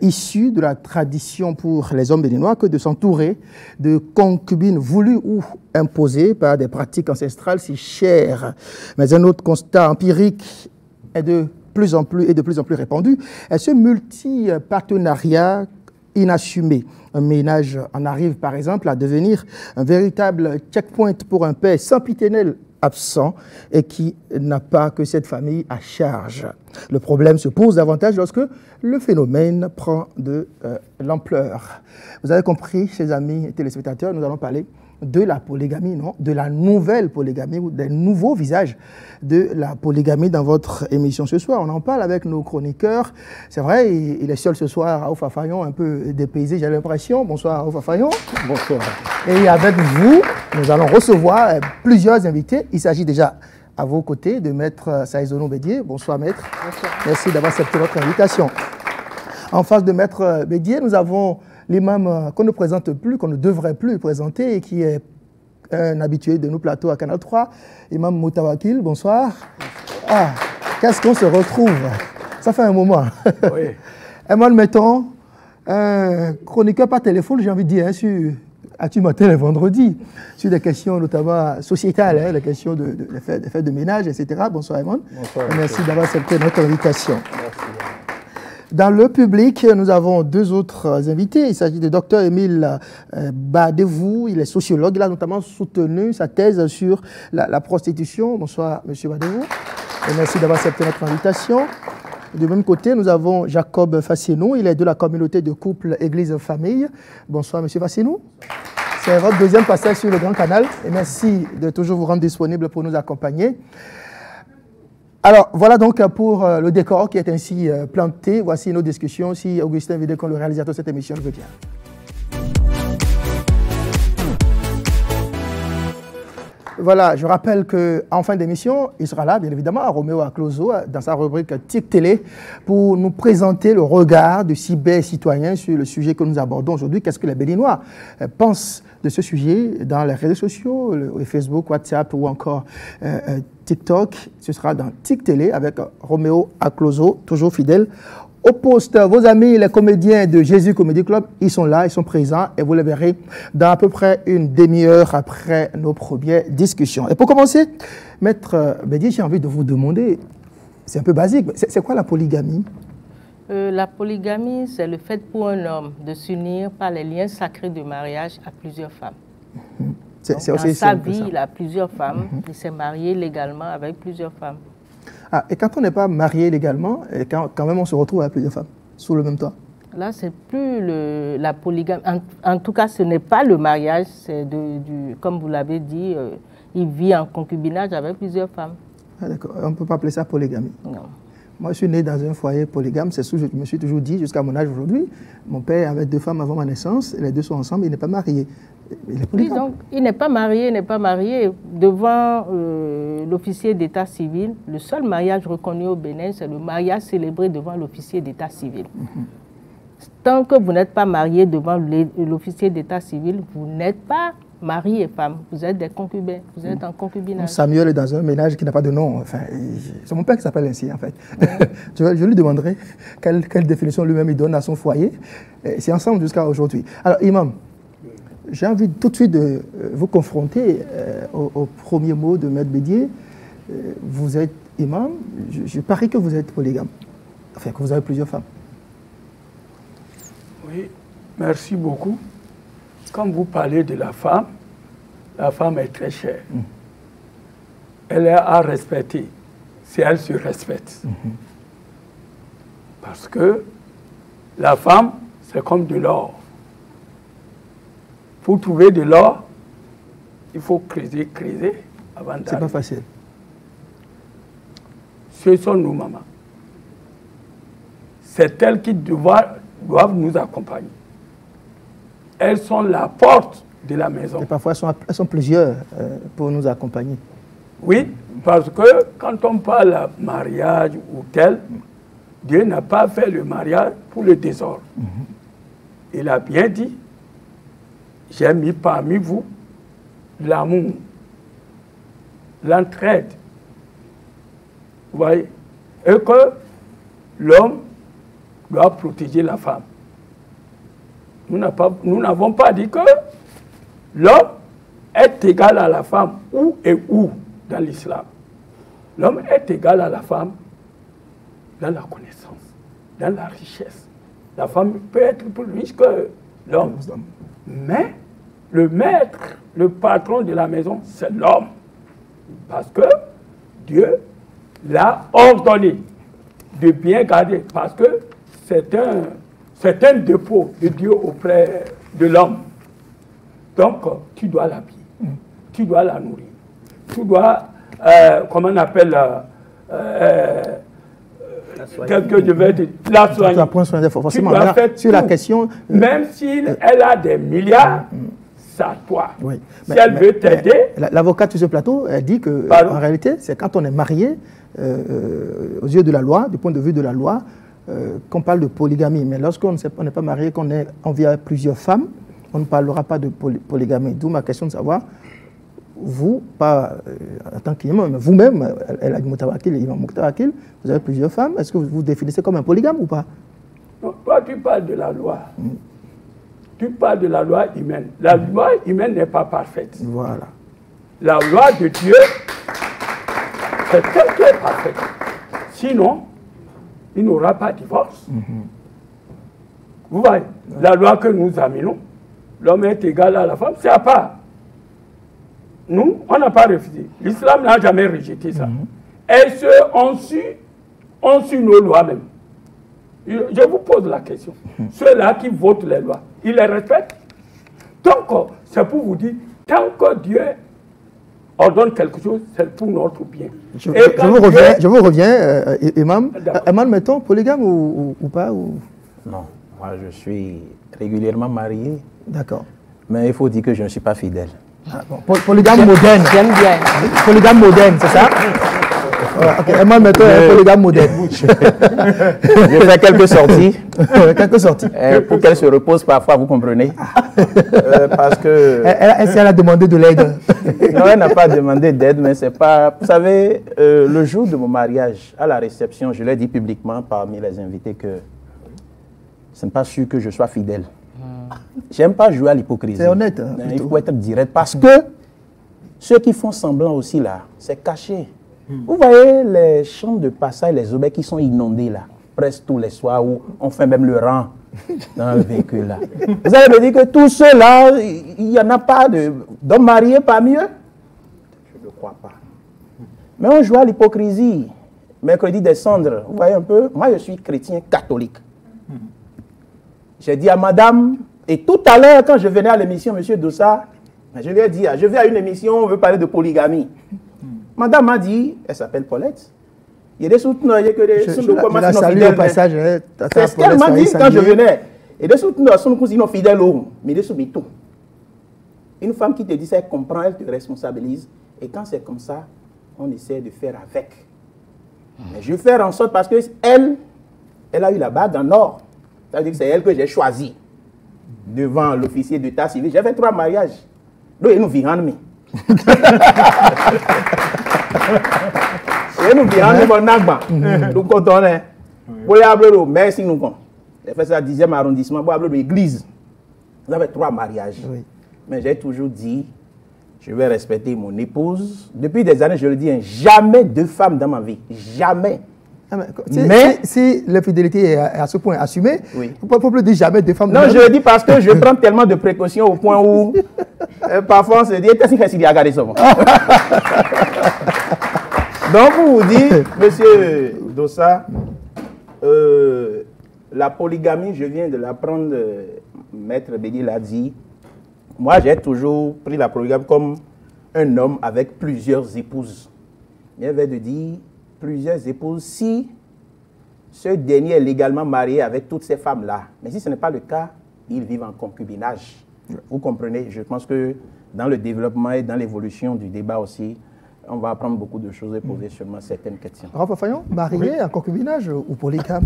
issu de la tradition pour les hommes béninois que de s'entourer de concubines voulues ou imposées par des pratiques ancestrales si chères. Mais un autre constat empirique est de plus en plus répandu, est ce multi-partenariat inassumé. Un ménage en arrive par exemple à devenir un véritable checkpoint pour un père sempiternel absent et qui n'a pas que cette famille à charge. Le problème se pose davantage lorsque le phénomène prend de l'ampleur. Vous avez compris, chers amis téléspectateurs, nous allons parler de la polygamie, non, de la nouvelle polygamie ou des nouveaux visages de la polygamie dans votre émission ce soir. On en parle avec nos chroniqueurs. C'est vrai, il est seul ce soir, Raouf Afayon, un peu dépaysé, j'ai l'impression. Bonsoir Raouf Afayon. Bonsoir. Et avec vous, nous allons recevoir plusieurs invités. Il s'agit déjà à vos côtés de Maître Saïzono Bédié. Bonsoir Maître. Bonsoir. Merci d'avoir accepté notre invitation. En face de Maître Bédié, nous avons l'imam qu'on ne présente plus, qu'on ne devrait plus présenter et qui est un habitué de nos plateaux à Canal 3, Imam Moutawakil, bonsoir. Ah, qu'est-ce qu'on se retrouve? Ça fait un moment. Oui. Emmanuel Metton, chroniqueur par téléphone, j'ai envie de dire, sur As-tu matin le vendredi, sur des questions notamment sociétales, des questions des fêtes de ménage, etc. Bonsoir Emmanuel. Bonsoir. Merci d'avoir accepté notre invitation. Merci. Dans le public, nous avons deux autres invités. Il s'agit de Dr Émile Badevou. Il est sociologue. Il a notamment soutenu sa thèse sur la prostitution. Bonsoir, Monsieur Badevou. Et merci d'avoir accepté notre invitation. Du même côté, nous avons Jacob Fassienou. Il est de la communauté de couple Église-Famille. Bonsoir, Monsieur Fassienou. C'est votre deuxième passage sur le Grand Canal. Et merci de toujours vous rendre disponible pour nous accompagner. Alors, voilà donc pour le décor qui est ainsi planté. Voici nos discussions. Si Augustin Vidécon, le réalisateur de cette émission, le veut bien. Voilà, je rappelle qu'en fin d'émission, il sera là, bien évidemment, Roméo Acloso, dans sa rubrique TIC Télé, pour nous présenter le regard de cyber-citoyens sur le sujet que nous abordons aujourd'hui. Qu'est-ce que les Béninois pensent de ce sujet dans les réseaux sociaux, Facebook, WhatsApp ou encore TikTok? Ce sera dans TIC Télé avec Roméo Acloso, toujours fidèle au poste. Vos amis, les comédiens de Jésus Comedy Club, ils sont là, ils sont présents et vous les verrez dans à peu près une demi-heure après nos premières discussions. Et pour commencer, Maître Bédié, j'ai envie de vous demander, c'est un peu basique, c'est quoi la polygamie? La polygamie, c'est le fait pour un homme de s'unir par les liens sacrés de mariage à plusieurs femmes. C'est dans aussi sa simple que vie, ça. il a plusieurs femmes, il s'est marié légalement avec plusieurs femmes. Ah, et quand on n'est pas marié légalement, et quand même on se retrouve avec plusieurs femmes, sous le même toit? Là, c'est plus la polygamie. En tout cas, ce n'est pas le mariage, c'est comme vous l'avez dit, il vit en concubinage avec plusieurs femmes. Ah, d'accord, on ne peut pas appeler ça polygamie. Non. Moi, je suis né dans un foyer polygame, c'est ce que je me suis toujours dit jusqu'à mon âge aujourd'hui. Mon père avait deux femmes avant ma naissance, les deux sont ensemble, il n'est pas marié. Il est polygame. Oui, donc, il n'est pas marié. Devant l'officier d'état civil, le seul mariage reconnu au Bénin, c'est le mariage célébré devant l'officier d'état civil. Tant que vous n'êtes pas marié devant l'officier d'état civil, vous n'êtes pas mari et femme. Vous êtes des concubins, vous êtes en concubinage. Samuel est dans un ménage qui n'a pas de nom. Enfin, c'est mon père qui s'appelle ainsi, en fait. Je lui demanderai quelle définition lui-même il donne à son foyer. C'est ensemble jusqu'à aujourd'hui. Alors, Imam, j'ai envie tout de suite de vous confronter au premier mot de Maître Bédié. Vous êtes imam, je parie que vous êtes polygame, enfin que vous avez plusieurs femmes. Oui, merci beaucoup. Quand vous parlez de la femme est très chère. Elle est à respecter, si elle se respecte. Parce que la femme, c'est comme de l'or. Pour trouver de l'or, il faut creuser avant d'arriver. C'est pas facile. Ce sont nos mamans. C'est elles qui doivent nous accompagner. Elles sont la porte de la maison. Et parfois, elles sont plusieurs pour nous accompagner. Oui, parce que quand on parle de mariage ou tel, Dieu n'a pas fait le mariage pour le désordre. Il a bien dit, j'ai mis parmi vous l'amour, l'entraide. Vous voyez? Et que l'homme doit protéger la femme. Nous n'avons pas dit que l'homme est égal à la femme où et où dans l'islam. L'homme est égal à la femme dans la connaissance, dans la richesse. La femme peut être plus riche que l'homme. Mais le maître, le patron de la maison, c'est l'homme. Parce que Dieu l'a ordonné de bien garder. Parce que c'est un dépôt de Dieu auprès de l'homme. Donc, tu dois l'habiller, tu dois la nourrir, tu dois, comment on appelle, quelque je vais dire, la soigner. Tu dois faire sur la question. Même si elle a des milliards, c'est à toi. Oui. Si elle veut t'aider. L'avocate sur ce plateau, elle dit que, en réalité, c'est quand on est marié, aux yeux de la loi, du point de vue de la loi, qu'on parle de polygamie. Mais lorsqu'on n'est pas marié, qu'on vit avec plusieurs femmes, on ne parlera pas de polygamie. D'où ma question de savoir, vous, pas en tant qu'imam, mais vous-même, l'imam Moutawakil, vous avez plusieurs femmes. Est-ce que vous vous définissez comme un polygame ou pas? Non, toi, tu parles de la loi. Tu parles de la loi humaine. La loi humaine n'est pas parfaite. Voilà. La loi de Dieu, c'est elle qui est parfaite. Sinon, il n'y aura pas de divorce. Vous voyez, la loi que nous amenons, l'homme est égal à la femme, c'est à part. Nous, on n'a pas refusé. L'islam n'a jamais rejeté ça. Et ceux ont su nos lois même. Je vous pose la question. Ceux-là qui votent les lois, ils les respectent? Donc, c'est pour vous dire, tant que Dieu ordonne quelque chose, c'est pour notre bien. Je vous reviens, Imam. Imam, mettons, polygame ou pas Non, moi je suis régulièrement marié. D'accord. Mais il faut dire que je ne suis pas fidèle. Ah, bon. Polygame moderne. J'aime bien. Polygame moderne, c'est ça? Ok, Imam, mettons un polygame moderne. Je fais quelques sorties. Quelques sorties. Pour qu'elle se repose parfois, vous comprenez? Parce que... Elle a demandé de l'aide? Non, elle n'a pas demandé d'aide, mais c'est pas... Vous savez, le jour de mon mariage, à la réception, je l'ai dit publiquement parmi les invités que ce n'est pas sûr que je sois fidèle. J'aime pas jouer à l'hypocrisie. C'est honnête. Hein, il faut être direct parce que ceux qui font semblant aussi là, c'est caché. Vous voyez les champs de passage, les aubaines qui sont inondés là, presque tous les soirs où on fait même le rang dans le véhicule là. Vous allez me dire que tous ceux là, il n'y en a pas d'hommes mariés parmi eux? Je ne crois pas. Mais on joue à l'hypocrisie. Mercredi des cendres, vous voyez un peu, moi je suis chrétien catholique. J'ai dit à madame, et tout à l'heure quand je venais à l'émission, M. Dossa, je lui ai dit, je vais à une émission, on veut parler de polygamie. Madame m'a dit, elle s'appelle Paulette. Il y a des souteneurs, il y a que des souteneurs. Je la salue au passage. C'est ce qu'elle m'a dit quand je venais. Il y a des souteneurs, ils sont fidèles au mais des souteneurs. Une femme qui te dit ça, elle comprend, elle te responsabilise. Et quand c'est comme ça, on essaie de faire avec. Mais je vais faire en sorte parce qu'elle a eu la bague en or. Ça veut dire que c'est elle que j'ai choisie devant l'officier d'état civil. J'ai fait 3 mariages. Donc, ils nous virent. Et nous virons mon agba. Nous comptons. Pour les merci nous. J'ai fait ça 10e arrondissement. Pour l'église. Vous avez 3 mariages. Oui. Mais j'ai toujours dit, je vais respecter mon épouse. Depuis des années, je le dis, jamais 2 femmes dans ma vie. Jamais. Mais si l'infidélité est à ce point assumée, oui. Pourquoi plus dire jamais 2 femmes? Non, je le dis parce que je prends tellement de précautions au point où parfois on se dit, qu'est-ce qu'il y a regardé ça? Donc, pour vous dire, monsieur Dossa, la polygamie, je viens de l'apprendre, Maître Bédi l'a dit. Moi, j'ai toujours pris la polygamie comme un homme avec plusieurs épouses. Il avait de dire plusieurs épouses si ce dernier est légalement marié avec toutes ces femmes-là. Mais si ce n'est pas le cas, ils vivent en concubinage. Vous comprenez? Je pense que dans le développement et dans l'évolution du débat aussi, on va apprendre beaucoup de choses et poser sûrement certaines questions. Raphaël Fayon, marié oui. En concubinage ou polygame?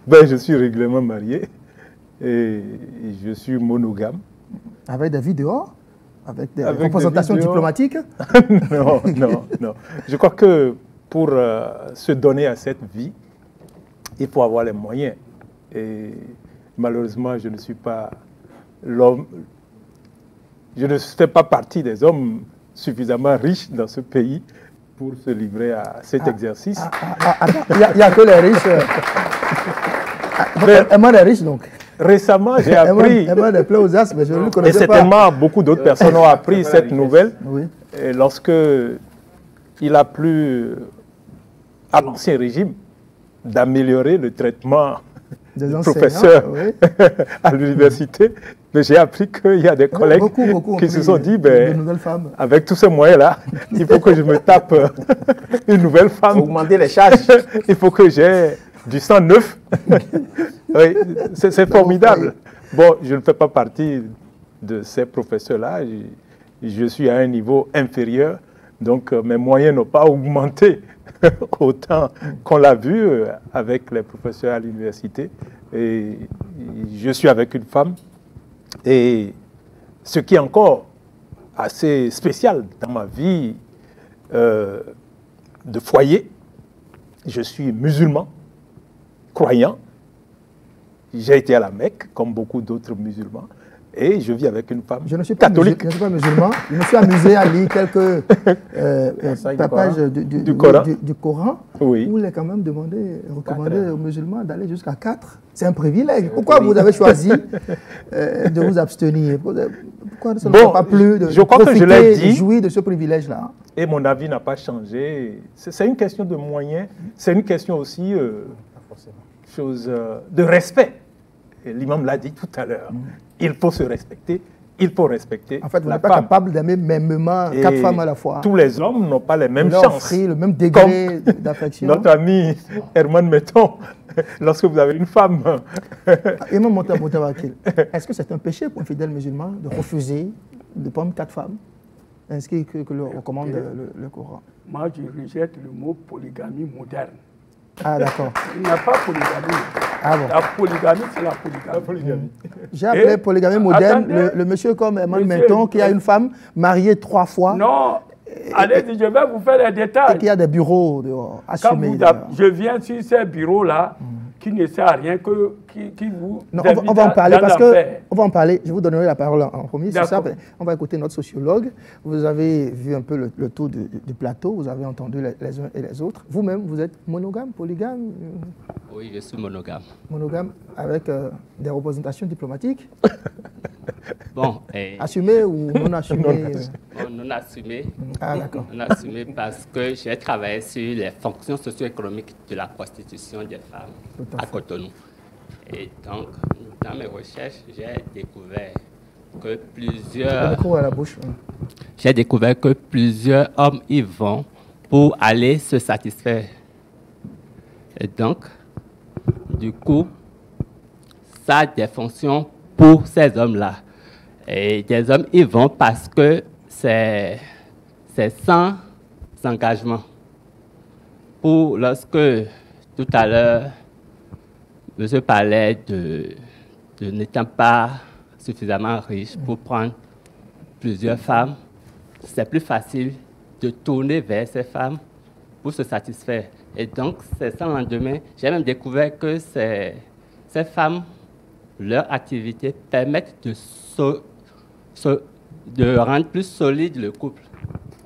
Ben, je suis régulièrement marié et je suis monogame. Avec des vies dehors? Avec des représentations diplomatiques? Non, non, non. Je crois que pour se donner à cette vie, il faut avoir les moyens. Et malheureusement, je ne suis pas l'homme, je ne fais pas partie des hommes suffisamment riches dans ce pays pour se livrer à cet exercice. Il n'y a que les riches. Moi, les riches, donc. Récemment, j'ai appris, et certainement beaucoup d'autres personnes ont appris cette nouvelle, et lorsque il a plu à l'Ancien Régime d'améliorer le traitement des professeurs à l'université, mais j'ai appris qu'il y a des collègues qui se sont dit, avec tous ces moyens-là, il faut que je me tape une nouvelle femme. Augmenter les charges. Il faut que j'ai du sang neuf. Oui, c'est formidable. Bon, je ne fais pas partie de ces professeurs-là. Je suis à un niveau inférieur, donc mes moyens n'ont pas augmenté autant qu'on l'a vu avec les professeurs à l'université. Et je suis avec une femme. Et ce qui est encore assez spécial dans ma vie de foyer, je suis musulman, croyant. J'ai été à la Mecque, comme beaucoup d'autres musulmans, et je vis avec une femme catholique. Je ne suis pas musulman. Je me suis amusé à lire quelques pages du Coran, où il est quand même recommandé aux musulmans d'aller jusqu'à 4. C'est un privilège. Pourquoi vous avez choisi de vous abstenir? Pourquoi ça ne fait pas plus de profiter, de jouir de ce privilège-là? Et mon avis n'a pas changé. C'est une question de moyens, c'est une question aussi de respect. L'imam l'a dit tout à l'heure. Il faut se respecter, il faut respecter. En fait, vous n'êtes pas capable d'aimer mêmement 4 femmes à la fois. Tous les hommes n'ont pas les mêmes chances. Le même degré d'affection. Notre ami Herman Metton, lorsque vous avez une femme. Imam Moutawakil, est-ce que c'est un péché pour un fidèle musulman de refuser de prendre 4 femmes? Est-ce que le recommande le Coran? Moi, je rejette le mot polygamie moderne. Ah, d'accord. Il n'y a pas polygamie. Ah bon. La polygamie, c'est la polygamie. J'ai appelé polygamie moderne le monsieur comme Emmanuel Menton qui a une femme mariée 3 fois. Non, allez-y, je vais vous faire les détails. Et qui a des bureaux assumés. Je viens sur ces bureaux-là qui ne servent à rien, qui vous... Non, on va en parler parce que... On va en parler. Je vous donnerai la parole en premier. C'est ça. On va écouter notre sociologue. Vous avez vu un peu le tour du plateau. Vous avez entendu les uns et les autres. Vous-même, vous êtes monogame, polygame? Oui, je suis monogame. Monogame avec des représentations diplomatiques? Bon. Assumé ou non assumé? Non assumé. Ah, d'accord. Non assumé parce que j'ai travaillé sur les fonctions socio-économiques de la prostitution des femmes à Cotonou. Et donc, dans mes recherches, j'ai découvert que plusieurs hommes y vont pour aller se satisfaire. Et donc, du coup, ça a des fonctions pour ces hommes-là. Et des hommes y vont parce que c'est sans engagement. Pour lorsque, tout à l'heure, monsieur parlait de n'étant pas suffisamment riche pour prendre plusieurs femmes, c'est plus facile de tourner vers ces femmes pour se satisfaire. Et donc, c'est sans lendemain. J'ai même découvert que ces femmes, leur activité permettent de rendre plus solide le couple.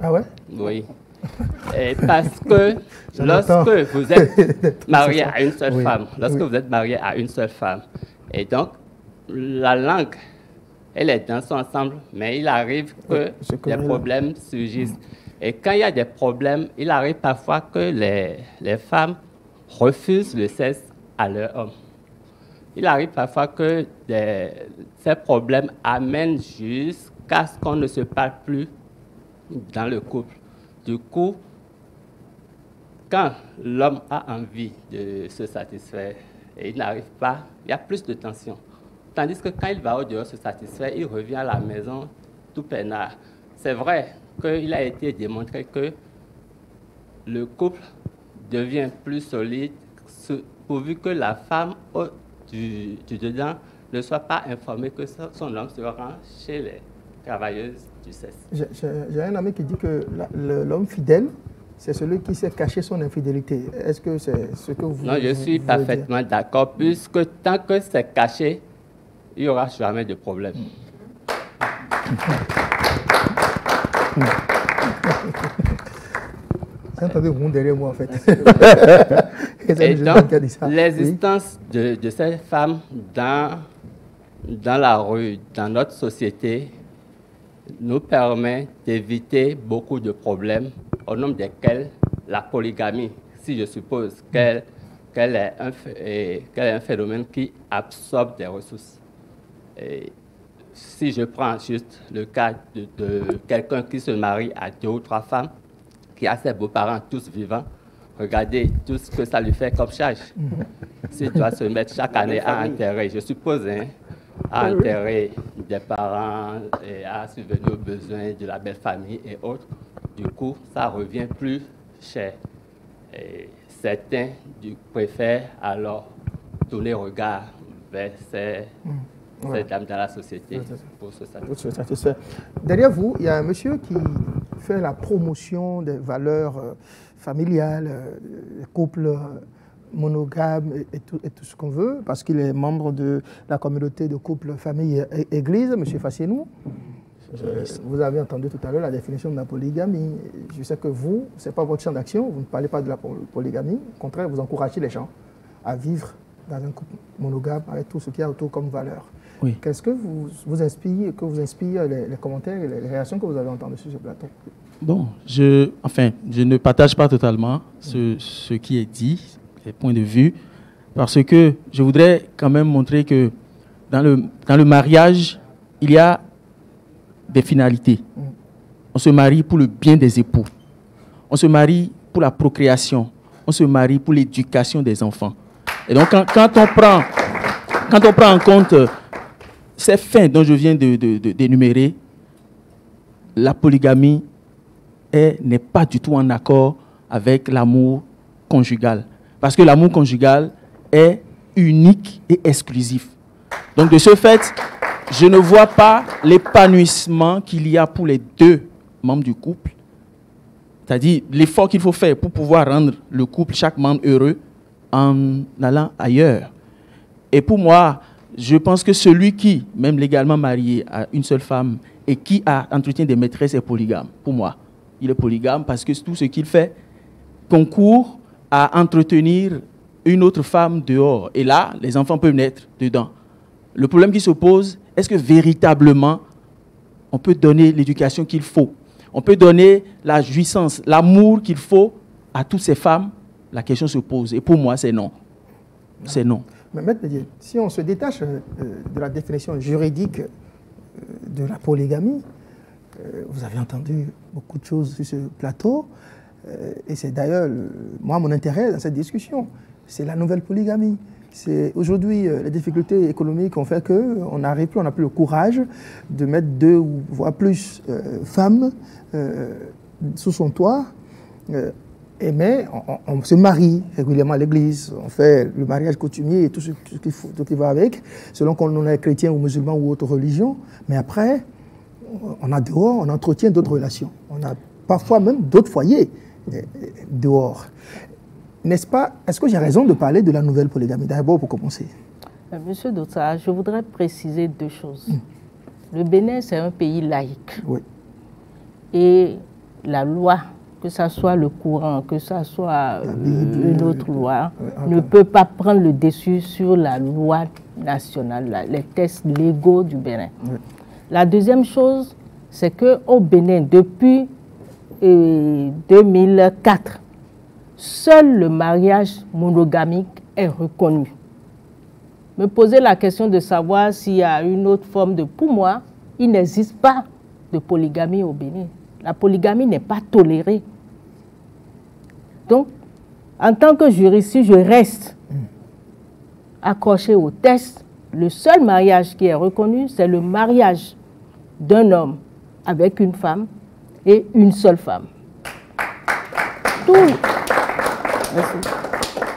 Ah ouais? Oui. Et parce que lorsque vous êtes marié à une seule femme, vous êtes marié à une seule femme, et donc la langue et les dents sont ensemble, mais il arrive que des problèmes surgissent. Et quand il y a des problèmes, il arrive parfois que les femmes refusent le sexe à leur homme. Il arrive parfois que ces problèmes amènent jusqu'à ce qu'on ne se parle plus dans le couple. Du coup, quand l'homme a envie de se satisfaire et il n'arrive pas, il y a plus de tension. Tandis que quand il va au dehors se satisfaire, il revient à la maison tout peinard. C'est vrai qu'il a été démontré que le couple devient plus solide pourvu que la femme du dedans ne soit pas informée que son homme se rend chez les travailleuses du sexe. J'ai un ami qui dit que l'homme fidèle c'est celui qui sait cacher son infidélité. Est-ce que c'est ce que vous... Non, je suis parfaitement d'accord, puisque tant que c'est caché, il n'y aura jamais de problème. J'ai entendu vous derrière moi, en fait. Et donc, l'existence de ces femmes dans la rue, dans notre société, nous permet d'éviter beaucoup de problèmes, au nombre desquels la polygamie, si je suppose qu'elle est un phénomène qui absorbe des ressources. Et si je prends juste le cas de quelqu'un qui se marie à 2 ou 3 femmes, qui a ses beaux-parents tous vivants, regardez tout ce que ça lui fait comme charge. S'il doit se mettre chaque année à enterrer, je suppose, hein, à enterrer des parents et à subvenir aux besoins de la belle famille et autres, du coup, ça revient plus cher. Et certains préfèrent alors tourner regard vers ces dames dans la société pour se satisfaire. Derrière vous, il y a un monsieur qui fait la promotion des valeurs familiales, des couples monogames et tout ce qu'on veut, parce qu'il est membre de la communauté de couples famille église, M. Fassienou. Vous avez entendu tout à l'heure la définition de la polygamie. Je sais que vous, ce n'est pas votre champ d'action, vous ne parlez pas de la polygamie. Au contraire, vous encouragez les gens à vivre dans un couple monogame avec tout ce qu'il y a autour comme valeur. Oui. Qu'est-ce que vous inspire les commentaires et les réactions que vous avez entendues sur ce plateau? Bon, je ne partage pas totalement ce qui est dit, les points de vue, parce que je voudrais quand même montrer que dans le mariage, il y a des finalités. On se marie pour le bien des époux. On se marie pour la procréation. On se marie pour l'éducation des enfants. Et donc, quand on prend en compte ces fins dont je viens d'énumérer, la polygamie n'est pas du tout en accord avec l'amour conjugal. Parce que l'amour conjugal est unique et exclusif. Donc, de ce fait, je ne vois pas l'épanouissement qu'il y a pour les 2 membres du couple. C'est-à-dire l'effort qu'il faut faire pour pouvoir rendre le couple, chaque membre heureux, en allant ailleurs. Et pour moi, je pense que celui qui, même légalement marié à une seule femme et qui entretient des maîtresses est polygame. Pour moi, il est polygame parce que tout ce qu'il fait concourt à entretenir une autre femme dehors. Et là, les enfants peuvent naître dedans. Le problème qui se pose, est-ce que véritablement, on peut donner l'éducation qu'il faut? On peut donner la jouissance, l'amour qu'il faut à toutes ces femmes? La question se pose. Et pour moi, c'est non. C'est non. Mais Maître Bédié, si on se détache de la définition juridique de la polygamie, vous avez entendu beaucoup de choses sur ce plateau, et c'est d'ailleurs, moi, mon intérêt dans cette discussion, c'est la nouvelle polygamie. Aujourd'hui, les difficultés économiques ont fait qu'on n'arrive plus, on n'a plus le courage de mettre 2 ou voire plus femmes sous son toit. Mais on se marie régulièrement à l'église, on fait le mariage coutumier et tout ce qui va avec, selon qu'on est chrétien ou musulman ou autre religion. Mais après, on a dehors, on entretient d'autres relations. On a parfois même d'autres foyers dehors. N'est-ce pas? Est-ce que j'ai raison de parler de la nouvelle polygamie? D'abord, pour commencer. Monsieur Dossa, je voudrais préciser 2 choses. Le Bénin, c'est un pays laïque. Oui. Et la loi, que ce soit le Coran, que ce soit une autre loi, ne peut pas prendre le dessus sur la loi nationale, les textes légaux du Bénin. Oui. La deuxième chose, c'est qu'au Bénin, depuis 2004, seul le mariage monogamique est reconnu. Me poser la question de savoir s'il y a une autre forme de... Pour moi, il n'existe pas de polygamie au Bénin. La polygamie n'est pas tolérée. Donc, en tant que juriste, si je reste accroché au texte, le seul mariage qui est reconnu, c'est le mariage d'un homme avec une femme et une seule femme.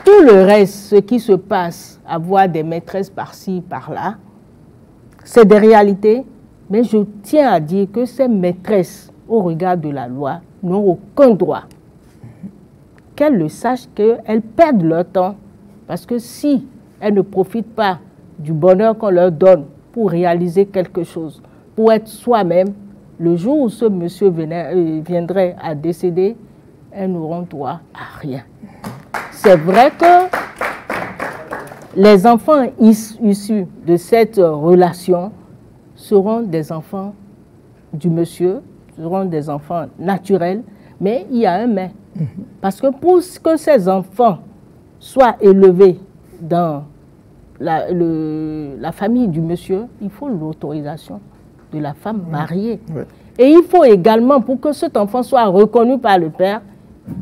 Tout le reste, ce qui se passe, avoir des maîtresses par-ci, par-là, c'est des réalités, mais je tiens à dire que ces maîtresses, au regard de la loi, n'ont aucun droit qu'elles le sachent, qu'elles perdent leur temps. Parce que si elles ne profitent pas du bonheur qu'on leur donne pour réaliser quelque chose, pour être soi-même, le jour où ce monsieur viendrait à décéder, elles n'auront droit à rien. C'est vrai que les enfants issus de cette relation seront des enfants du monsieur, seront des enfants naturels, mais il y a un mais. Parce que pour que ces enfants soient élevés dans la famille du monsieur, il faut l'autorisation de la femme mariée. Oui. Et il faut également, pour que cet enfant soit reconnu par le père,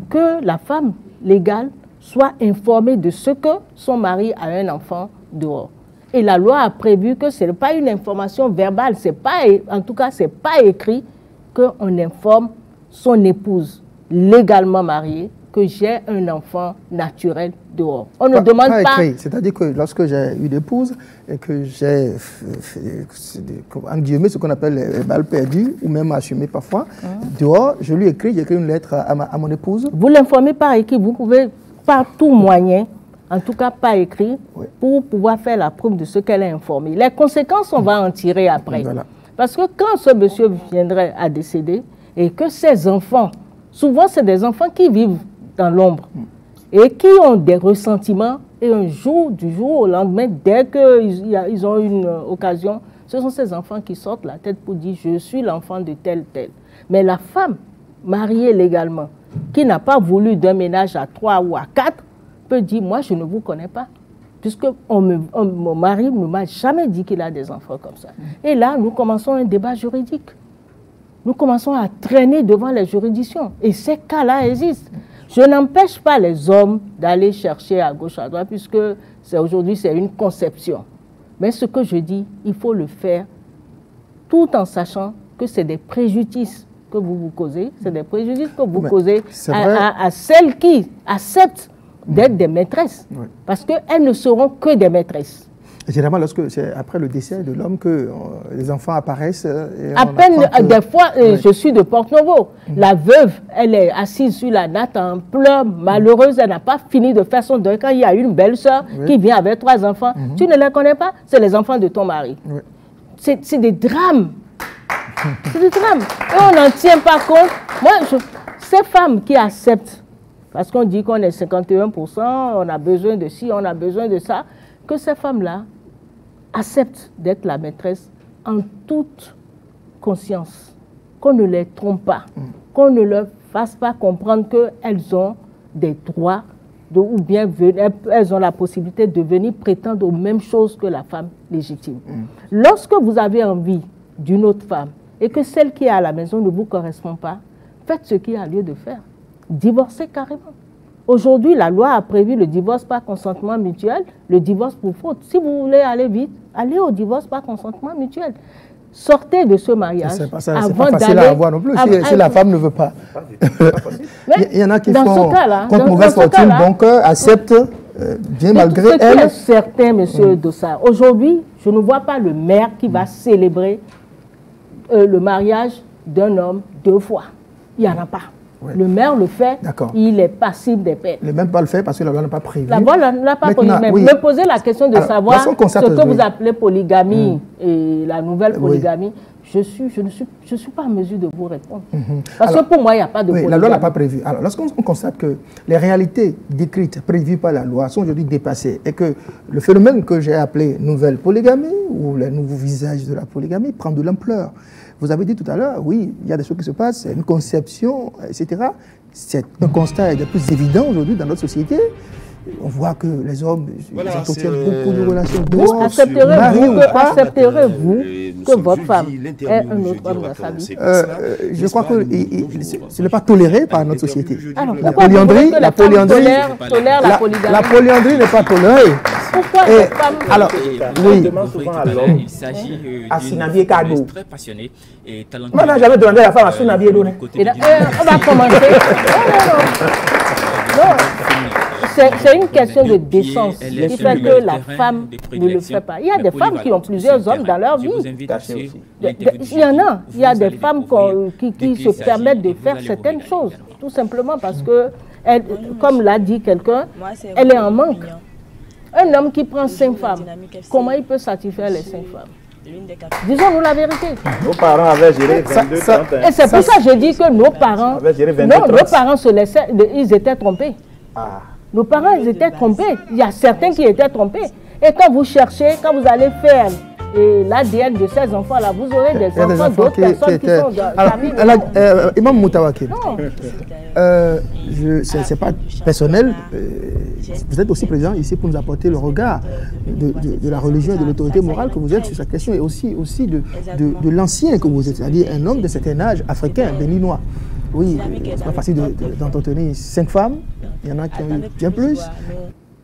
que la femme légale soit informée de ce que son mari a un enfant dehors. Et la loi a prévu que ce n'est pas une information verbale, en tout cas, ce n'est pas écrit qu'on informe son épouse légalement mariée que j'ai un enfant naturel dehors. On ne demande pas... C'est-à-dire que lorsque j'ai eu l'épouse et que j'ai, en guillemets, ce qu'on appelle les balles perdues, ou même assumées parfois, dehors, j'écris une lettre à mon épouse. Vous l'informez par écrit, vous pouvez par tout moyen, en tout cas pas écrit, oui, pour pouvoir faire la preuve de ce qu'elle a informé. Les conséquences, on va en tirer après. Voilà. Parce que quand ce monsieur viendrait à décéder et que ses enfants, souvent c'est des enfants qui vivent dans l'ombre et qui ont des ressentiments, et du jour au lendemain, dès qu'ils ont une occasion, ce sont ces enfants qui sortent la tête pour dire « je suis l'enfant de tel, tel ». Mais la femme mariée légalement, qui n'a pas voulu d'un ménage à 3 ou à 4, peut dire « moi je ne vous connais pas ». Puisque mon mari ne m'a jamais dit qu'il a des enfants comme ça. Et là, nous commençons un débat juridique. Nous commençons à traîner devant les juridictions. Et ces cas-là existent. Je n'empêche pas les hommes d'aller chercher à gauche, à droite, puisque aujourd'hui, c'est une conception. Mais ce que je dis, il faut le faire tout en sachant que c'est des préjudices que vous vous causez. C'est des préjudices que vous causez à celles qui acceptent d'être des maîtresses, oui, parce qu'elles ne seront que des maîtresses. Généralement, lorsque c'est après le décès de l'homme que les enfants apparaissent. À peine, des fois, oui, je suis de Porte-Novo. La veuve, elle est assise sur la natte en pleurs, malheureuse, elle n'a pas fini de faire son deuil. Quand il y a une belle-sœur, oui, qui vient avec 3 enfants, tu ne les connais pas, c'est les enfants de ton mari. Oui. C'est des drames. C'est des drames. Et on n'en tient pas compte. Moi, ces femmes qui acceptent, parce qu'on dit qu'on est 51%, on a besoin de ci, on a besoin de ça, que ces femmes-là acceptent d'être la maîtresse en toute conscience, qu'on ne les trompe pas, qu'on ne leur fasse pas comprendre qu'elles ont des droits, ou bien elles ont la possibilité de venir prétendre aux mêmes choses que la femme légitime. Lorsque vous avez envie d'une autre femme et que celle qui est à la maison ne vous correspond pas, faites ce qu'il y a lieu de faire. Divorcer carrément. Aujourd'hui, la loi a prévu le divorce par consentement mutuel, le divorce pour faute. Si vous voulez aller vite, allez au divorce par consentement mutuel. Sortez de ce mariage. C'est pas facile à avoir non plus, si la femme ne veut pas. Il y en a qui font contre mauvaise fortune, donc acceptent bien malgré elle. Ce qui est certain, monsieur Dossard, aujourd'hui, je ne vois pas le maire qui va célébrer le mariage d'un homme 2 fois. Il n'y en a pas. Oui. Le maire le fait, il est passible des peines. Il ne même pas le fait parce que la loi n'a pas prévu. La loi ne l'a pas prévu. Oui. Me poser la question de savoir ce que vous appelez polygamie et la nouvelle polygamie, je ne suis pas en mesure de vous répondre. Parce que pour moi, il n'y a pas de polygamie. La loi n'a pas prévu. Alors, lorsqu'on constate que les réalités décrites, prévues par la loi, sont aujourd'hui dépassées et que le phénomène que j'ai appelé nouvelle polygamie ou le nouveau visage de la polygamie prend de l'ampleur. Vous avez dit tout à l'heure, oui, il y a des choses qui se passent, c'est une conception, etc. C'est un constat des plus évidents aujourd'hui dans notre société. On voit que les hommes entretiennent beaucoup de relations dehors. Accepterez-vous que votre femme ait un autre homme dans sa vie? Je crois que ce n'est pas toléré par notre société. Alors, la polyandrie n'est pas tolérée. Pourquoi les femmes... Alors, oui. On demande souvent à l'homme, il s'agit d'une femme très passionnée et talentueuse. Moi, je n'ai jamais demandé à la femme à Sinabié donné. On va commencer. Non. C'est une question de décence qui fait que la femme ne le fait pas. Il y a des femmes qui ont plusieurs hommes dans leur vie. Il y en a. Il y a des femmes qui se permettent de faire certaines choses, tout simplement parce que comme l'a dit quelqu'un, elle est en manque. Un homme qui prend 5 femmes, comment il peut satisfaire les 5 femmes? Disons-nous la vérité. Nos parents avaient géré 22, 31. Et c'est pour ça que je dis que nos parents, nos parents se laissaient, ils étaient trompés. Ah. Nos parents, ils étaient trompés. Il y a certains qui étaient trompés. Et quand vous cherchez, quand vous allez faire l'ADN de ces enfants-là, vous aurez des enfants d'autres personnes qui sont parmi nous. Imam Moutawakil, ce n'est pas personnel. Vous êtes aussi présent ici pour nous apporter le regard de la religion et de l'autorité morale que vous êtes sur cette question et aussi de l'ancien que vous êtes, c'est-à-dire un homme de certain âge, africain, béninois. Oui, c'est pas facile d'entretenir 5 femmes, il y en a qui ont eu bien plus.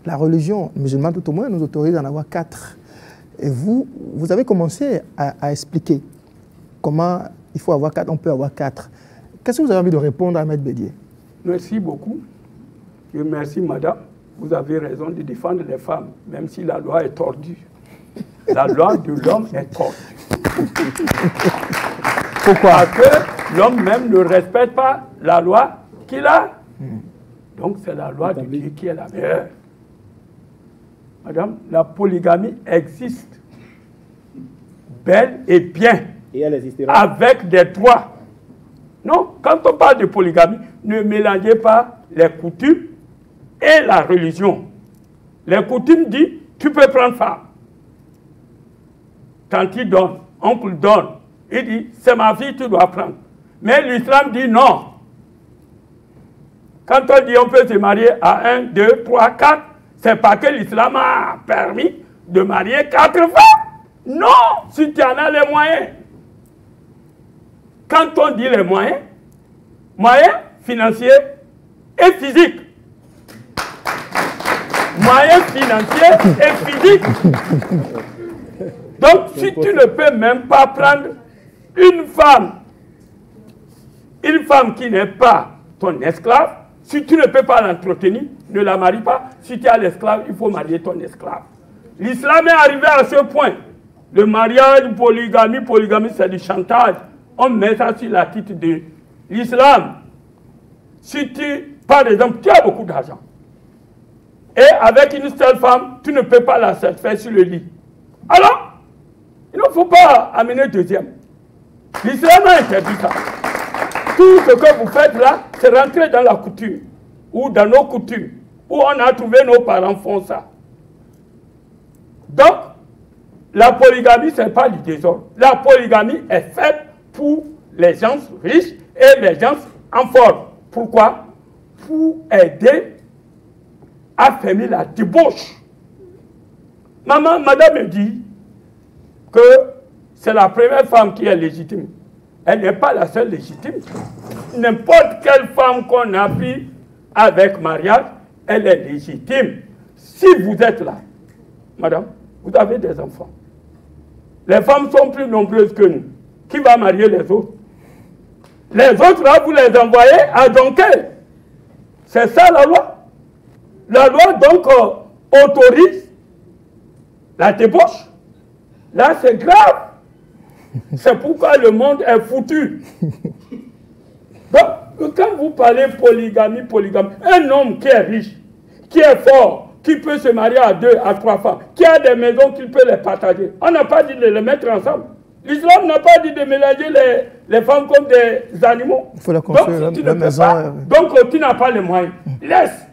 La religion musulmane, tout au moins, nous autorise d'en avoir 4. Et vous avez commencé à expliquer comment il faut avoir 4, on peut avoir 4. Qu'est-ce que vous avez envie de répondre à Ahmed Bédié? Merci beaucoup. Et merci, madame. Vous avez raison de défendre les femmes, même si la loi est tordue. La loi de l'homme est tordue. Pourquoi? Parce que l'homme même ne respecte pas la loi qu'il a. Donc c'est la loi de Dieu qui est la meilleure. Madame, la polygamie existe bel et bien, Et elle existera. avec des droits. Non, quand on parle de polygamie, ne mélangez pas les coutumes et la religion. Les coutumes disent, tu peux prendre femme. Tanti donne, oncle donne. Il dit, c'est ma fille, tu dois prendre. Mais l'islam dit non. Quand on dit on peut se marier à 1, 2, 3, 4, c'est pas que l'islam a permis de marier 4 femmes. Non, si tu en as les moyens. Quand on dit les moyens financiers et physiques. Moyens financiers et physiques. Donc, si tu ne peux même pas prendre une femme qui n'est pas ton esclave, si tu ne peux pas l'entretenir, ne la marie pas. Si tu as l'esclave, il faut marier ton esclave. L'islam est arrivé à ce point. Le mariage, polygamie, c'est du chantage. On met ça sur la titre de l'islam. Si tu, par exemple, tu as beaucoup d'argent, et avec une seule femme, tu ne peux pas la satisfaire sur le lit. Alors, il ne faut pas amener deuxième. L'islam a interdit ça. Tout ce que vous faites là, c'est rentrer dans la coutume, ou dans nos coutumes, où on a trouvé nos parents font ça. Donc, la polygamie, ce n'est pas du désordre. La polygamie est faite pour les gens riches et les gens en forme. Pourquoi? Pour aider à fermer la débauche. Madame me dit que c'est la première femme qui est légitime. Elle n'est pas la seule légitime. N'importe quelle femme qu'on a pris avec mariage, elle est légitime. Si vous êtes là, madame, vous avez des enfants. Les femmes sont plus nombreuses que nous. Qui va marier les autres? Les autres, là, vous les envoyez à Dunkerque. C'est ça la loi. La loi, donc, autorise la débauche. Là, c'est grave. C'est pourquoi le monde est foutu. Donc, quand vous parlez polygamie, un homme qui est riche, qui est fort, qui peut se marier à 2, à 3 femmes, qui a des maisons qu'il peut les partager, on n'a pas dit de les mettre ensemble. L'islam n'a pas dit de mélanger les femmes comme des animaux. Il faut la construire, donc, si la maison. donc, tu n'as pas les moyens. Laisse.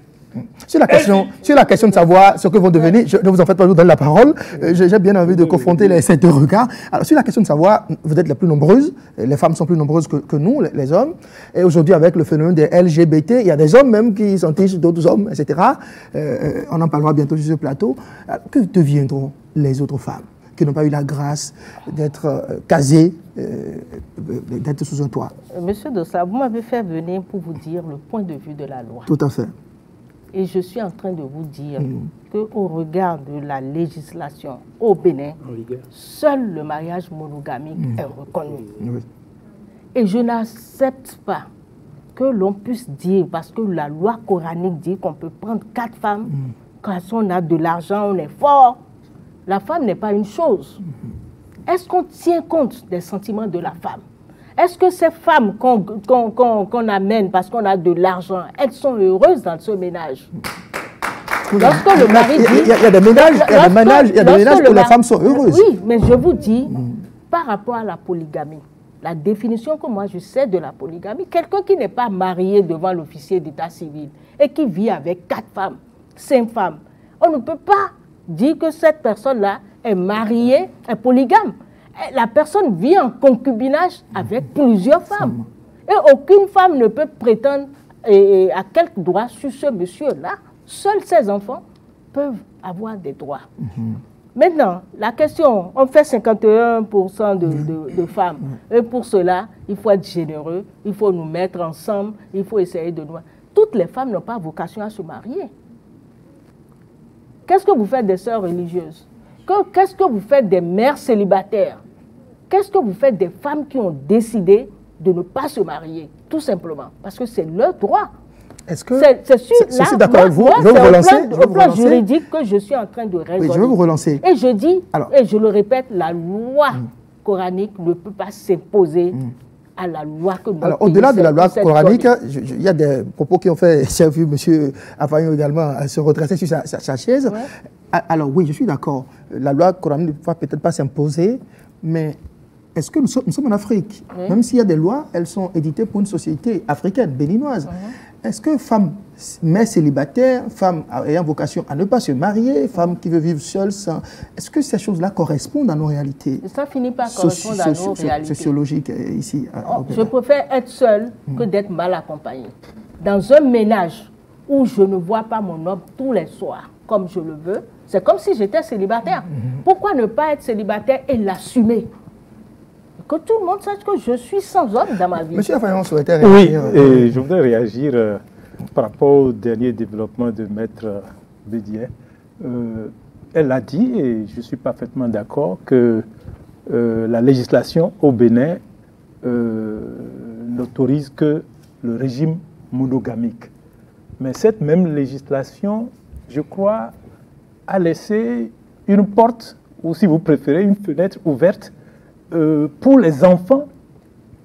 Sur la question de savoir ce que vont devenir, ne vous en faites pas, je vous donne la parole. J'ai bien envie de confronter ces deux regards. Alors, sur la question de savoir, vous êtes les plus nombreuses, les femmes sont plus nombreuses que nous, les hommes. Et aujourd'hui, avec le phénomène des LGBT, il y a des hommes même qui s'entichent d'autres hommes, etc. On en parlera bientôt sur ce plateau. Alors, que deviendront les autres femmes qui n'ont pas eu la grâce d'être casées, d'être sous un toit? Monsieur Dossa, vous m'avez fait venir pour vous dire le point de vue de la loi. Tout à fait. Et je suis en train de vous dire qu'au regard de la législation au Bénin, seul le mariage monogamique est reconnu. Oui. Et je n'accepte pas que l'on puisse dire, parce que la loi coranique dit qu'on peut prendre 4 femmes, quand on a de l'argent, on est fort. La femme n'est pas une chose. Est-ce qu'on tient compte des sentiments de la femme? Est-ce que ces femmes qu'on amène parce qu'on a de l'argent, elles sont heureuses dans ce ménage? Lorsque le mari dit... Il y a des ménages où les femmes sont heureuses. Oui, mais je vous dis, par rapport à la polygamie, la définition que moi je sais de la polygamie, quelqu'un qui n'est pas marié devant l'officier d'état civil et qui vit avec 4 femmes, 5 femmes, on ne peut pas dire que cette personne-là est mariée, est polygame. La personne vit en concubinage avec plusieurs femmes. Et aucune femme ne peut prétendre à quelque droit sur ce monsieur-là. Seuls ses enfants peuvent avoir des droits. Maintenant, la question, on fait 51% de femmes. Et pour cela, il faut être généreux, il faut nous mettre ensemble, il faut essayer de nous... Toutes les femmes n'ont pas vocation à se marier. Qu'est-ce que vous faites des sœurs religieuses? Qu'est-ce que vous faites des mères célibataires? Qu'est-ce que vous faites des femmes qui ont décidé de ne pas se marier? Tout simplement, parce que c'est leur droit. Est-ce que je suis d'accord avec vous? Je vais vous relancer. Au plan juridique que je suis en train de raisonner. Oui, je vais vous relancer. Et je dis, et je le répète, la loi coranique ne peut pas s'imposer à la loi que nous avons. Alors, au-delà de la loi coranique, il y a des propos qui ont fait, j'ai vu M. Afagnon également se redresser sur sa chaise. Ouais. Alors oui, je suis d'accord. La loi coranique ne va peut-être pas s'imposer, mais est-ce que nous sommes en Afrique? Même s'il y a des lois, elles sont éditées pour une société africaine, béninoise. Est-ce que femmes, mères célibataires, femmes ayant vocation à ne pas se marier, femmes qui veulent vivre seules, est-ce que ces choses-là correspondent à nos réalités? Ça finit par correspondre à nos réalités. Sociologiques ici. Je préfère être seule que d'être mal accompagnée. Dans un ménage où je ne vois pas mon homme tous les soirs comme je le veux, c'est comme si j'étais célibataire. Pourquoi ne pas être célibataire et l'assumer? Que tout le monde sache que je suis sans homme dans ma vie. Monsieur Afagnon souhaitait réagir. Oui, et je voudrais réagir par rapport au dernier développement de Maître Bédier. Elle a dit, et je suis parfaitement d'accord, que la législation au Bénin n'autorise que le régime monogamique. Mais cette même législation, je crois, a laissé une porte, ou si vous préférez, une fenêtre ouverte pour les enfants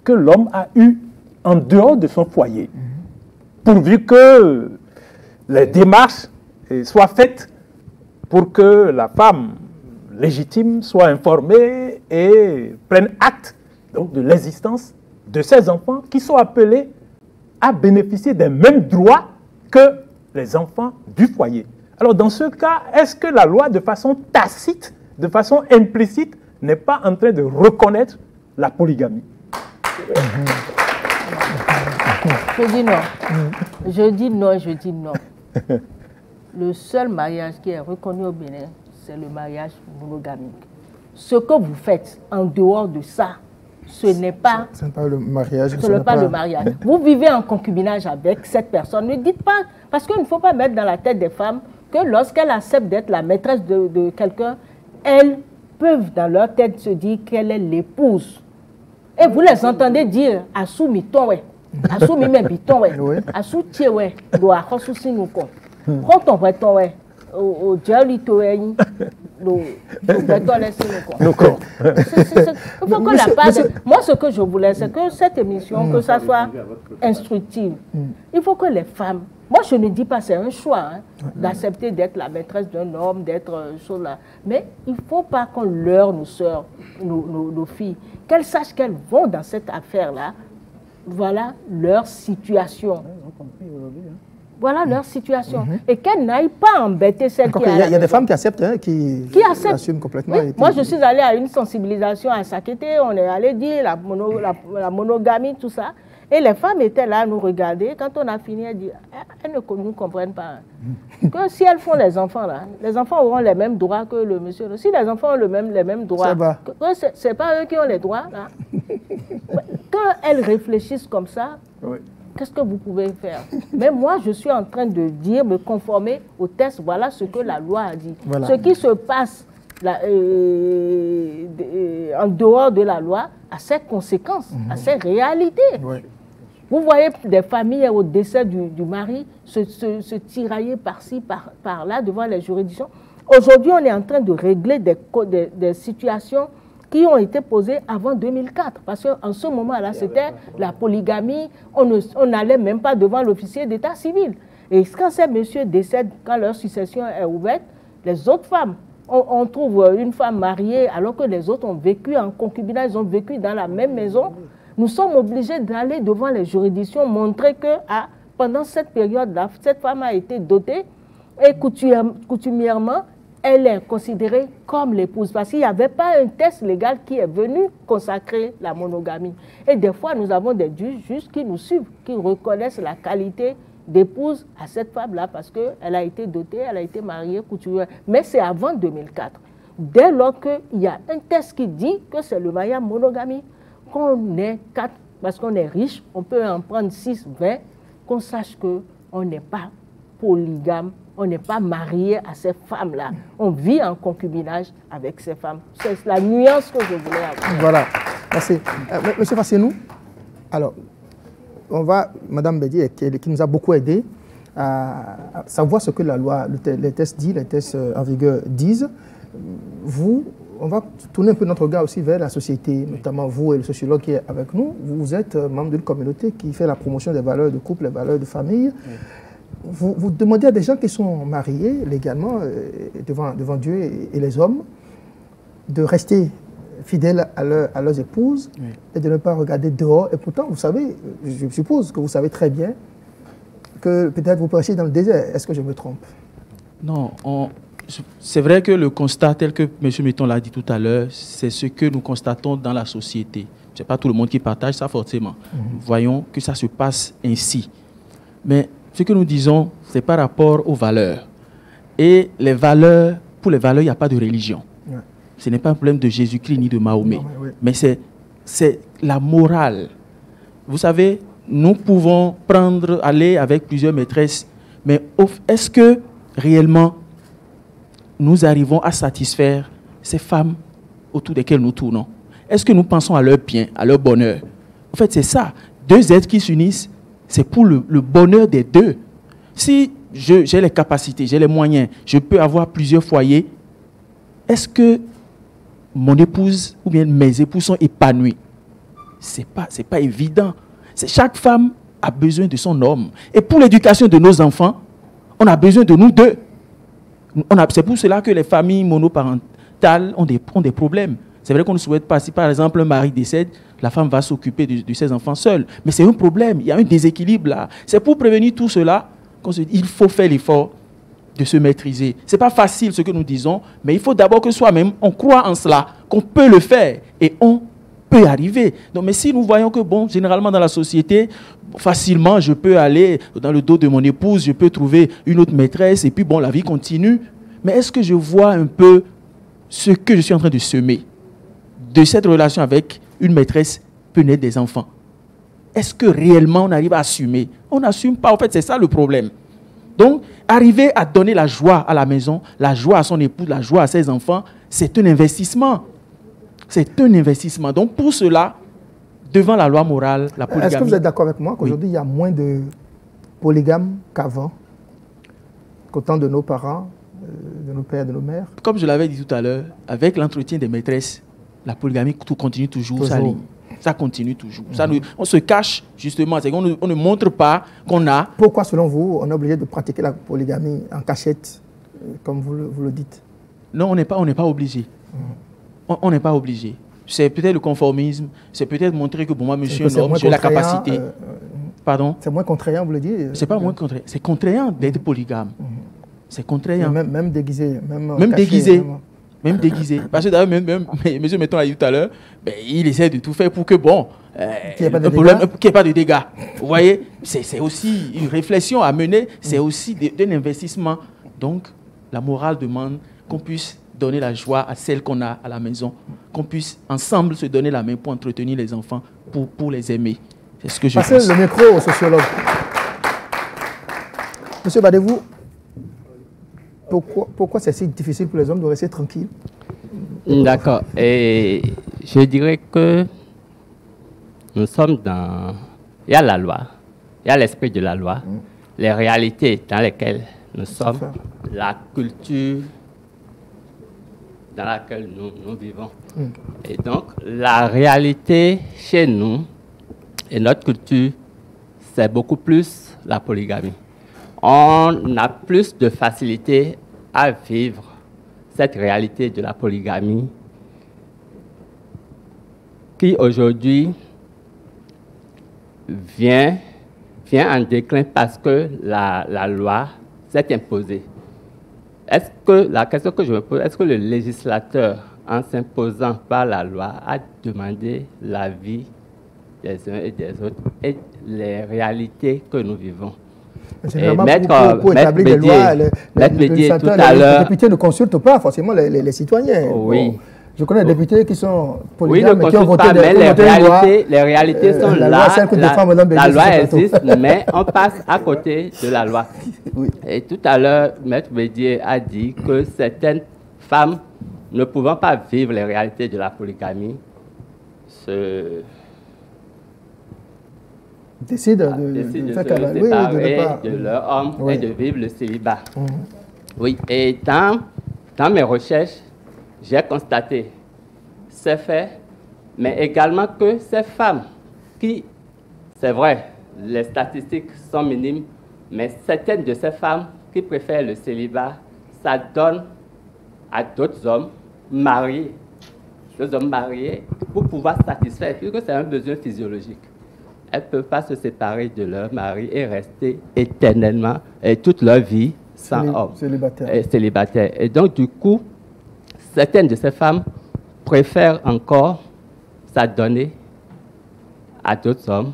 que l'homme a eus en dehors de son foyer, pourvu que les démarches soient faites pour que la femme légitime soit informée et prenne acte donc, de l'existence de ces enfants qui sont appelés à bénéficier des mêmes droits que les enfants du foyer. Alors dans ce cas, est-ce que la loi, de façon tacite, de façon implicite, n'est pas en train de reconnaître la polygamie? Je dis non. Je dis non, je dis non. Le seul mariage qui est reconnu au Bénin, c'est le mariage monogamique. Ce que vous faites en dehors de ça, ce n'est pas, le mariage. Ce n'est pas le mariage. Vous vivez en concubinage avec cette personne. Ne dites pas, parce qu'il ne faut pas mettre dans la tête des femmes que lorsqu'elles acceptent d'être la maîtresse de quelqu'un, elles peuvent dans leur tête se dire qu'elle est l'épouse. Et vous les entendez dire « Assou miton we, assou mi me biton we, assou tie we, do akosu sinu kon. Quand on va ton we, au diable to we, do beton les sinu kon. » Il faut que la part. Moi, ce que je voulais, c'est que cette émission, que ça soit instructive. Il faut que les femmes. Moi, je ne dis pas c'est un choix d'accepter d'être la maîtresse d'un homme, d'être chose là. Mais il ne faut pas qu'on leurre nos sœurs, nos filles, qu'elles sachent qu'elles vont dans cette affaire-là. Voilà leur situation. Voilà leur situation. Et qu'elles n'aillent pas embêter celles qui... Il y a des femmes qui acceptent, qui assument complètement. Oui. Moi, je suis allée à une sensibilisation à Sakété. On est allé dire la monogamie, tout ça. Et les femmes étaient là à nous regarder. Quand on a fini, elles disent, elles ne nous comprennent pas. Que si elles font les enfants, là, les enfants auront les mêmes droits que le monsieur. Si les enfants ont les mêmes droits, ce n'est pas eux qui ont les droits. Là. Quand elles réfléchissent comme ça, qu'est-ce que vous pouvez faire? Mais moi, je suis en train de dire, me conformer au texte. Voilà ce que la loi a dit. Voilà. Ce qui se passe là, en dehors de la loi a ses conséquences, a ses réalités. Vous voyez des familles au décès du mari se tirailler par-ci, par-là devant les juridictions. Aujourd'hui, on est en train de régler des situations qui ont été posées avant 2004. Parce qu'en ce moment-là, c'était la polygamie. On n'allait même pas devant l'officier d'état civil. Et quand ces messieurs décèdent, quand leur succession est ouverte, les autres femmes, on trouve une femme mariée alors que les autres ont vécu en concubinage, ils ont vécu dans la même maison. Nous sommes obligés d'aller devant les juridictions, montrer que pendant cette période-là, cette femme a été dotée et coutumièrement, elle est considérée comme l'épouse. Parce qu'il n'y avait pas un test légal qui est venu consacrer la monogamie. Et des fois, nous avons des juges qui nous suivent, qui reconnaissent la qualité d'épouse à cette femme-là parce qu'elle a été dotée, elle a été mariée, couturière. Mais c'est avant 2004. Dès lors qu'il y a un test qui dit que c'est le mariage monogamie, qu'on est 4, parce qu'on est riche, on peut en prendre 6, 20, qu'on sache qu'on n'est pas polygame, on n'est pas marié à ces femmes-là. On vit en concubinage avec ces femmes. C'est la nuance que je voulais avoir. Voilà. Merci. Monsieur Fassenou, alors, on va, Madame Bédi, qui nous a beaucoup aidé à savoir ce que la loi, les tests disent, les tests en vigueur disent. On va tourner un peu notre regard aussi vers la société, notamment vous et le sociologue qui est avec nous. Vous êtes membre d'une communauté qui fait la promotion des valeurs de couple, les valeurs de famille. Vous demandez à des gens qui sont mariés légalement devant Dieu et les hommes de rester fidèles à leurs épouses et de ne pas regarder dehors. Et pourtant, vous savez, je suppose que vous savez très bien que peut-être vous prêchez dans le désert. Est-ce que je me trompe? Non, c'est vrai que le constat tel que M. Metton l'a dit tout à l'heure, c'est ce que nous constatons dans la société. Ce n'est pas tout le monde qui partage ça forcément. Nous voyons que ça se passe ainsi. Mais ce que nous disons, c'est par rapport aux valeurs. Et les valeurs, pour les valeurs, il n'y a pas de religion. Ce n'est pas un problème de Jésus-Christ ni de Mahomet. Mais c'est la morale. Vous savez, nous pouvons aller avec plusieurs maîtresses, mais est-ce que réellement nous arrivons à satisfaire ces femmes autour desquelles nous tournons? Est-ce que nous pensons à leur bien, à leur bonheur? En fait, c'est ça. Deux êtres qui s'unissent, c'est pour le bonheur des deux. Si j'ai les capacités, j'ai les moyens, je peux avoir plusieurs foyers, est-ce que mon épouse ou bien mes épouses sont épanouis? C'est pas évident. Chaque femme a besoin de son homme. Et pour l'éducation de nos enfants, on a besoin de nous deux. C'est pour cela que les familles monoparentales ont des problèmes. C'est vrai qu'on ne souhaite pas, si par exemple un mari décède, la femme va s'occuper de ses enfants seule. Mais c'est un problème, il y a un déséquilibre là. C'est pour prévenir tout cela qu'on se dit il faut faire l'effort de se maîtriser. Ce n'est pas facile ce que nous disons, mais il faut d'abord que soi-même, on croit en cela, qu'on peut le faire et on peut y arriver. Donc, mais si nous voyons que, bon, généralement dans la société, facilement, je peux aller dans le dos de mon épouse, je peux trouver une autre maîtresse et puis, bon, la vie continue. Mais est-ce que je vois un peu ce que je suis en train de semer? De cette relation avec une maîtresse peut naître des enfants. Est-ce que réellement on arrive à assumer? On n'assume pas, en fait, c'est ça le problème. Donc, arriver à donner la joie à la maison, la joie à son épouse, la joie à ses enfants, c'est un investissement. C'est un investissement. Donc, pour cela, devant la loi morale, la polygamie... Est-ce que vous êtes d'accord avec moi qu'aujourd'hui, il y a moins de polygames qu'avant, qu'au temps de nos parents, de nos pères, de nos mères? Comme je l'avais dit tout à l'heure, avec l'entretien des maîtresses, la polygamie continue toujours sa ligne. Ça continue toujours. On se cache, justement. C'est qu'on ne montre pas qu'on a... Pourquoi, selon vous, on est obligé de pratiquer la polygamie en cachette, comme vous le dites? Non, on n'est pas obligé. On n'est pas obligé. C'est peut-être le conformisme, c'est peut-être montrer que, bon, moi, monsieur un homme, j'ai la capacité. Pardon? C'est moins contraignant, vous le dites? C'est pas moins contraignant. C'est contraignant d'être polygame. C'est contraignant. Même déguisé. Même déguisé. Même déguisé. Parce que d'ailleurs, même M. Metton l'a dit tout à l'heure, il essaie de tout faire pour que, bon, qu'il n'y ait pas de dégâts. Vous voyez, c'est aussi une réflexion à mener, c'est aussi un investissement. Donc, la morale demande qu'on puisse donner la joie à celle qu'on a à la maison, qu'on puisse ensemble se donner la main pour entretenir les enfants, pour les aimer. C'est ce que je pense. Passez le micro au sociologue. Monsieur Badevou, pourquoi c'est si difficile pour les hommes de rester tranquilles? D'accord. Et je dirais que nous sommes dans... Il y a la loi, il y a l'esprit de la loi, les réalités dans lesquelles nous sommes, la culture dans laquelle nous vivons. Et donc, la réalité chez nous et notre culture, c'est beaucoup plus la polygamie. On a plus de facilité à vivre cette réalité de la polygamie qui aujourd'hui vient en déclin parce que la loi s'est imposée. Est-ce que, la question que je me pose, est-ce que le législateur, en s'imposant par la loi, a demandé l'avis des uns et des autres et les réalités que nous vivons? Pour établir des lois, les députés ne consultent pas forcément les citoyens. Oui. Bon, je connais des députés qui sont polygames, oui, qui ont voté mais les réalités sont là. La loi existe, mais on passe à côté de la loi. Oui. Et tout à l'heure, Maître Bédier a dit que certaines femmes ne pouvant pas vivre les réalités de la polygamie décident de se séparer de leur homme et de vivre le célibat. Oui, et dans mes recherches, j'ai constaté ces faits, mais également que ces femmes qui, c'est vrai, les statistiques sont minimes, mais certaines de ces femmes qui préfèrent le célibat, ça donne à d'autres hommes mariés, pour pouvoir satisfaire, puisque c'est un besoin physiologique. Elles ne peuvent pas se séparer de leur mari et rester éternellement et toute leur vie sans homme. Célibataire. Et donc, du coup, certaines de ces femmes préfèrent encore s'adonner à d'autres hommes.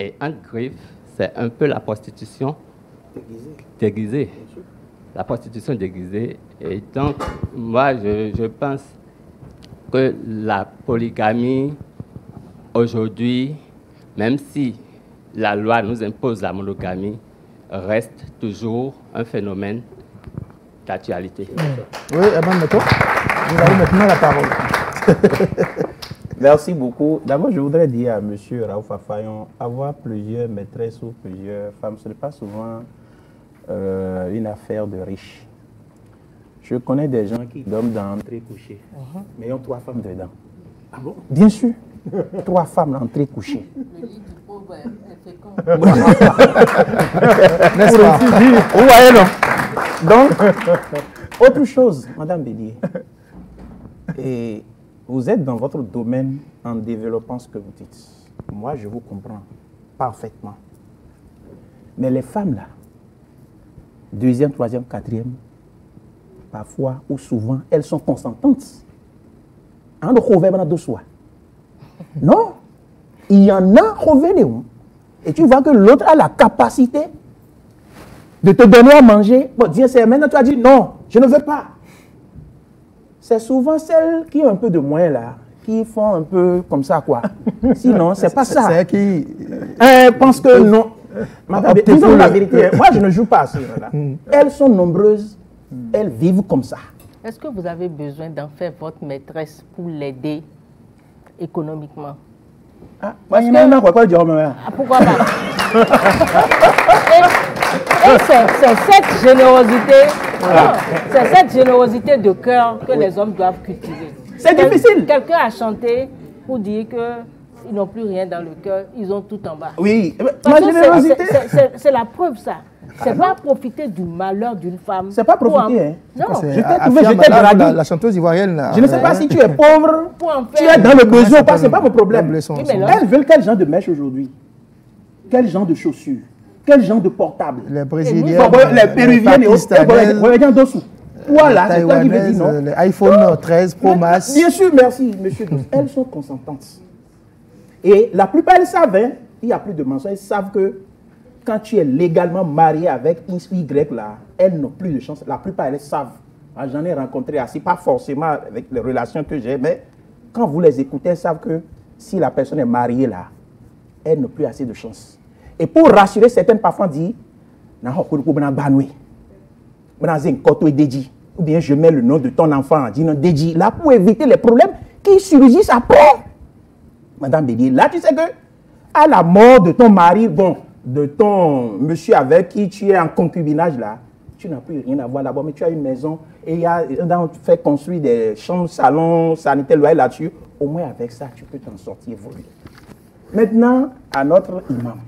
Et en griffe, c'est un peu la prostitution déguisée. La prostitution déguisée. Et donc, moi, je pense que la polygamie, aujourd'hui, même si la loi nous impose la monogamie, reste toujours un phénomène d'actualité. Oui, Eban Meto, vous avez maintenant la parole. Merci beaucoup. D'abord, je voudrais dire à M. Raouf Afayon, avoir plusieurs maîtresses ou plusieurs femmes, ce n'est pas souvent une affaire de riches. Je connais des gens qui dorment dans l'entrée couchée, mais ils ont 3 femmes dedans. Ah bon? Bien sûr. 3 femmes l'entrée couchée. Le lit du pauvre est fécond. N'est-ce pas? Vous voyez, non? Donc, autre chose, Madame Bédier. Et vous êtes dans votre domaine en développant ce que vous dites. Moi, je vous comprends parfaitement. Mais les femmes, là, 2e, 3e, 4e, parfois ou souvent, elles sont consentantes. En de soi. Non, il y en a revenus. Et tu vois que l'autre a la capacité de te donner à manger. Bon, Dieu sait, maintenant tu as dit non, je ne veux pas. C'est souvent celles qui ont un peu de moyens là, qui font un peu comme ça quoi. Sinon, c'est pas ça. C'est qui pense que non. Madame, disons la vérité, moi je ne joue pas à ce là. Elles sont nombreuses, elles vivent comme ça. Est-ce que vous avez besoin d'en faire votre maîtresse pour l'aider économiquement? Pourquoi pas? Et c'est cette générosité, c'est cette générosité de cœur que les hommes doivent cultiver. C'est difficile. Quelqu'un a chanté pour dire qu'ils n'ont plus rien dans le cœur, ils ont tout en bas. Oui, ma générosité. C'est la preuve ça. C'est pas profiter du malheur d'une femme. C'est pas profiter, hein. Non. La chanteuse ivoirienne. Je ne sais pas si tu es pauvre, tu es dans le besoin ou pas, c'est pas mon problème. Elles veulent quel genre de mèche aujourd'hui? Quel genre de chaussures? Quel genre de portable? Les Brésiliens, les Péruviennes et autres. Voilà, c'est toi qui me dis non. iPhone 13 Pro Max. Bien sûr, merci, monsieur. Elles sont consentantes. Et la plupart, elles savent, hein, il n'y a plus de mensonges, elles savent que quand tu es légalement marié avec une Y là, elles n'ont plus de chance. La plupart, elles savent. J'en ai rencontré assez, pas forcément avec les relations que j'ai, mais quand vous les écoutez, elles savent que si la personne est mariée là, elles n'ont plus assez de chance. Et pour rassurer certaines, parfois dit, ou bien je mets le nom de ton enfant, dit non, Deji, là pour éviter les problèmes qui surgissent après. Madame Bédier, là tu sais que à la mort de ton mari, bon, de ton monsieur avec qui tu es en concubinage là, tu n'as plus rien à voir là-bas, mais tu as une maison et on fait construire des chambres, salons, sanitaires, loyer là-dessus. Au moins avec ça, tu peux t'en sortir évoluer. Maintenant, à notre imam.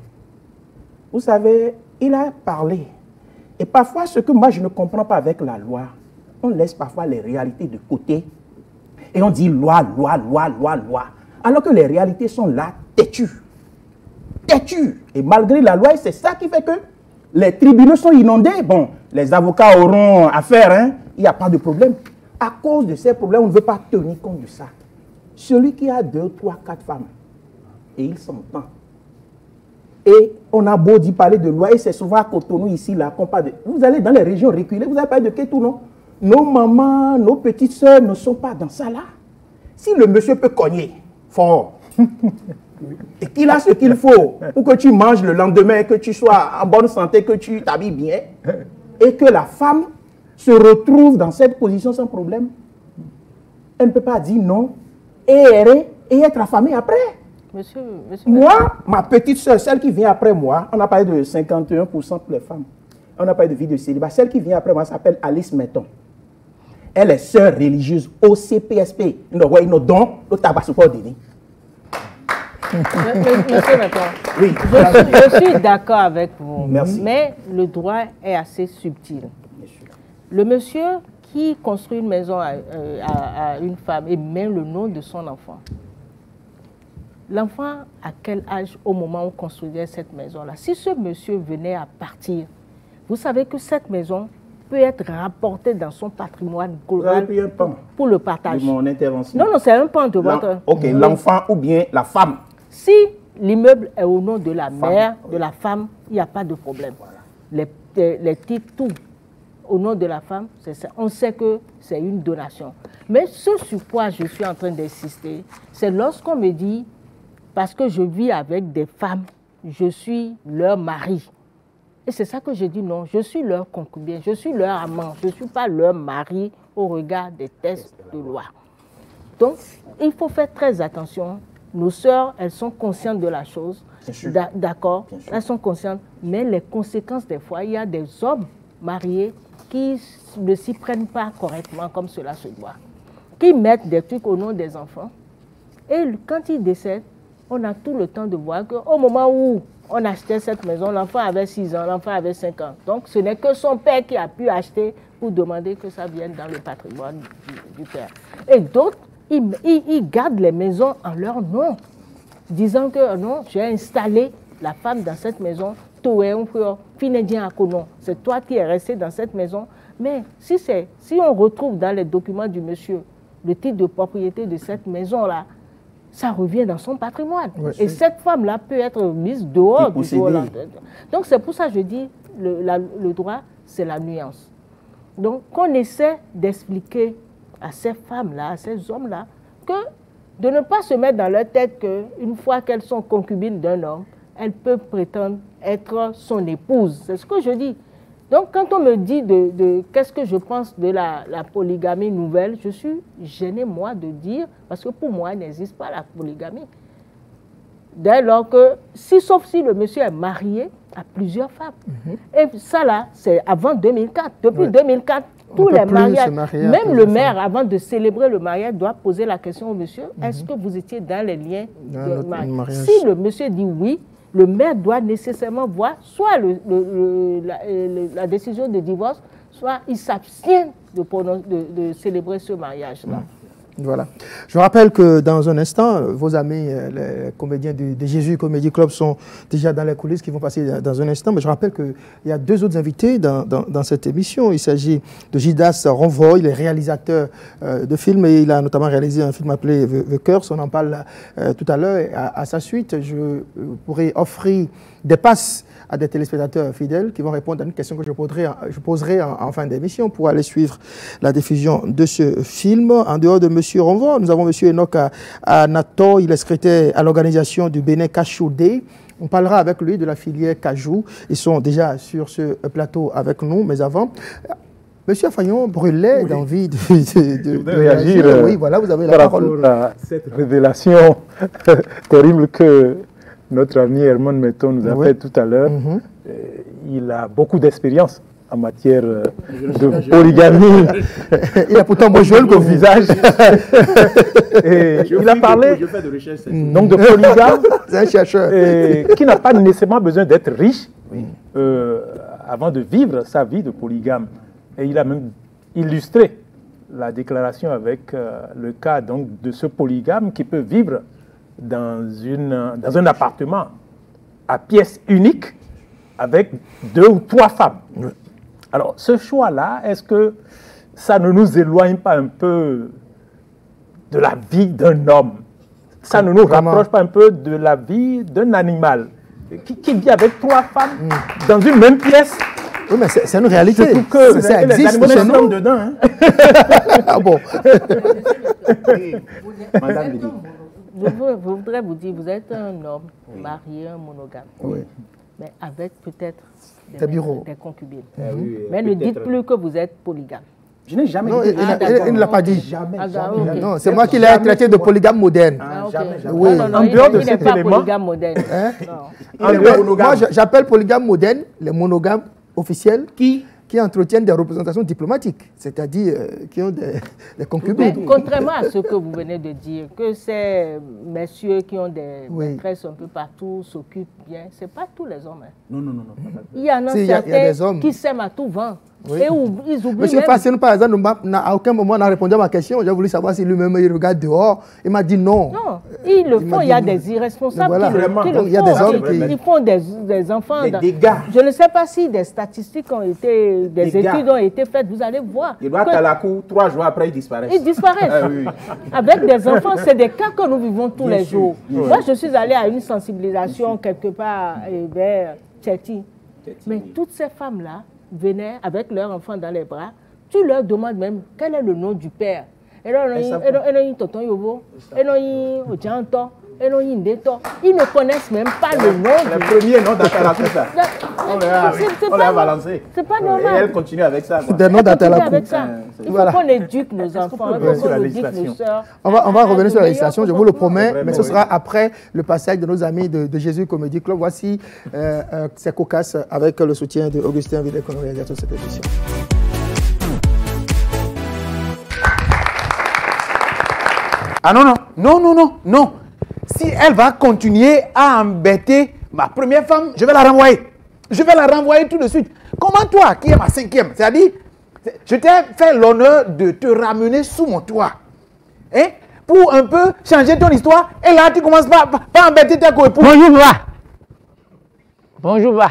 Vous savez, il a parlé. Et parfois, ce que moi je ne comprends pas avec la loi, on laisse parfois les réalités de côté et on dit loi, loi, loi, loi, loi. Alors que les réalités sont là, têtues. Têtues. Et malgré la loi, c'est ça qui fait que les tribunaux sont inondés. Bon, les avocats auront affaire, hein, il n'y a pas de problème. À cause de ces problèmes, on ne veut pas tenir compte de ça. Celui qui a 2, 3, 4 femmes, et il s'entend. Et on a beau d'y parler de loi, et c'est souvent à Cotonou, ici, là, qu'on parle de... Vous allez dans les régions reculées, vous avez parlé de Kétou, non? Nos mamans, nos petites soeurs ne sont pas dans ça, là. Si le monsieur peut cogner fort, et qu'il a ce qu'il faut pour que tu manges le lendemain, que tu sois en bonne santé, que tu t'habilles bien, et que la femme se retrouve dans cette position sans problème, elle ne peut pas dire non, et errer, et être affamée après. Monsieur, moi, ma petite soeur, celle qui vient après moi, on a parlé de 51% pour les femmes. On a parlé de vie de célibat. Celle qui vient après moi s'appelle Alice Metton. Elle est sœur religieuse au CPSP. Nous avons don au tabac support dini. Monsieur Metton, oui, je suis d'accord avec vous. Merci. Mais le droit est assez subtil. Le monsieur qui construit une maison à une femme et met le nom de son enfant. L'enfant, à quel âge au moment où on construisait cette maison-là? Si ce monsieur venait à partir, vous savez que cette maison peut être rapportée dans son patrimoine global pour le partage. De mon intervention. Non, non, c'est un pan de votre... Ok, l'enfant ou bien la femme. Si l'immeuble est au nom de la mère, de la femme, il n'y a pas de problème. Voilà. Les titres, tout au nom de la femme, ça. On sait que c'est une donation. Mais ce sur quoi je suis en train d'insister, c'est lorsqu'on me dit, parce que je vis avec des femmes, je suis leur mari. Et c'est ça que je dis non, je suis leur concubin, je suis leur amant, je ne suis pas leur mari au regard des textes de loi. Donc, il faut faire très attention. Nos sœurs, elles sont conscientes de la chose, d'accord, elles sont conscientes, mais les conséquences des fois, il y a des hommes mariés qui ne s'y prennent pas correctement comme cela se doit, qui mettent des trucs au nom des enfants, et quand ils décèdent, on a tout le temps de voir qu'au moment où on achetait cette maison, l'enfant avait 6 ans, l'enfant avait 5 ans. Donc ce n'est que son père qui a pu acheter pour demander que ça vienne dans le patrimoine du père. Et d'autres, ils gardent les maisons en leur nom, disant que non, j'ai installé la femme dans cette maison, c'est toi qui es resté dans cette maison. Mais si on retrouve dans les documents du monsieur le titre de propriété de cette maison-là, ça revient dans son patrimoine. Ouais, et cette femme-là peut être mise dehors du droit. Donc c'est pour ça que je dis, le droit, c'est la nuance. Donc qu'on essaie d'expliquer à ces femmes-là, à ces hommes-là, que de ne pas se mettre dans leur tête qu'une fois qu'elles sont concubines d'un homme, elles peuvent prétendre être son épouse. C'est ce que je dis. Donc quand on me dit qu'est-ce que je pense de la polygamie nouvelle, je suis gênée, moi, de dire, parce que pour moi, il n'existe pas la polygamie. Dès lors que, sauf si le monsieur est marié à plusieurs femmes. Et ça là, c'est avant 2004. Depuis 2004, tous les mariages, même le maire, avant de célébrer le mariage, doit poser la question au monsieur, est-ce que vous étiez dans les liens de mariage? Si le monsieur dit oui, le maire doit nécessairement voir soit la décision de divorce, soit il s'abstient de célébrer ce mariage-là. Voilà. Je rappelle que dans un instant, vos amis, les comédiens de Jésus Comedy Club sont déjà dans les coulisses qui vont passer dans un instant. Mais je rappelle qu'il y a 2 autres invités dans cette émission. Il s'agit de Gildas Ronvoy, il est réalisateur de films et il a notamment réalisé un film appelé The Curse. On en parle tout à l'heure. À sa suite, je pourrai offrir des passes à des téléspectateurs fidèles qui vont répondre à une question que je poserai en fin d'émission pour aller suivre la diffusion de ce film. En dehors de M. Ronvoy, nous avons M. Enoch Anato, il est secrétaire à l'organisation du Bénin Cachou Day. On parlera avec lui de la filière cajou. Ils sont déjà sur ce plateau avec nous, mais avant... Monsieur Fayon brûlait d'envie de réagir. Oui, voilà, vous avez la parole. Par rapport à cette révélation terrible que notre ami Herman Metton nous a fait tout à l'heure, il a beaucoup d'expérience en matière de polygamie. Il a pourtant moins jeune au visage. Et il a parlé donc de polygame. C'est un chercheur. Qui n'a pas nécessairement besoin d'être riche avant de vivre sa vie de polygame. Et il a même illustré la déclaration avec le cas donc, de ce polygame qui peut vivre dans un appartement à pièce unique avec 2 ou 3 femmes. Alors, ce choix-là, est-ce que ça ne nous éloigne pas un peu de la vie d'un homme? Ça ne nous rapproche pas un peu de la vie d'un animal qui vit avec 3 femmes dans une même pièce? Oui, mais c'est une réalité. Surtout que ça existe chez nous. dedans. Hein? Ah bon? Je voudrais vous dire, vous êtes un homme marié, un monogame. Oui. Mais avec peut-être des concubines. Mais ne dites plus que vous êtes polygame. Je n'ai jamais dit. Il ne l'a pas dit. Jamais. Okay. Non, c'est moi qui l'ai traité de polygame moderne. Jamais. Oui. Non, en dehors de il cet n'est pas élément, polygame moderne. Moi, j'appelle polygame moderne les monogames officiels qui entretiennent des représentations diplomatiques, c'est-à-dire qui ont des concubines. Mais contrairement à ce que vous venez de dire, que ces messieurs qui ont des maîtresses un peu partout s'occupent bien, ce n'est pas tous les hommes. Hein. Non. Il y en a certains qui s'aiment à tout vent. Oui. Et ils oublient. Monsieur Fassino, par exemple, à aucun moment n'a répondu à ma question. J'ai voulu savoir si lui-même il regarde dehors. Il m'a dit non. Non, ils le font. Il y a des irresponsables qui le font. Il y a des hommes qui... Ils font des enfants. Des dégâts. Je ne sais pas si des statistiques ont été, des études ont été faites. Vous allez voir. Il doit être à la cour, 3 jours après, ils disparaissent. Ils disparaissent. Oui. Avec des enfants, c'est des cas que nous vivons tous les jours. Moi, je suis allée à une sensibilisation quelque part vers Tchéti. Mais toutes ces femmes-là venaient avec leurs enfants dans les bras. Tu leur demandes même quel est le nom du père. Ils ne connaissent même pas le nom. Le premier nom d'Atalakou, ça. On l'a balancé. C'est pas normal. Et elle continue avec ça. Des noms d'Atalakou. Il faut qu'on éduque nos enfants, il faut qu'on éduque nos sœurs. On va revenir sur la législation, je vous le promets, mais ce sera après le passage de nos amis de Jésus Comedy Club. Voici ces cocasses avec le soutien d'Augustin Vidal, qu'on réalisateur de cette émission. Ah non. Si elle va continuer à embêter ma première femme, je vais la renvoyer. Je vais la renvoyer tout de suite. Comment toi, qui es ma 5e, c'est-à-dire, je t'ai fait l'honneur de te ramener sous mon toit. Hein? Pour un peu changer ton histoire, et là tu commences pas à embêter ta coépouse. Bonjour, va.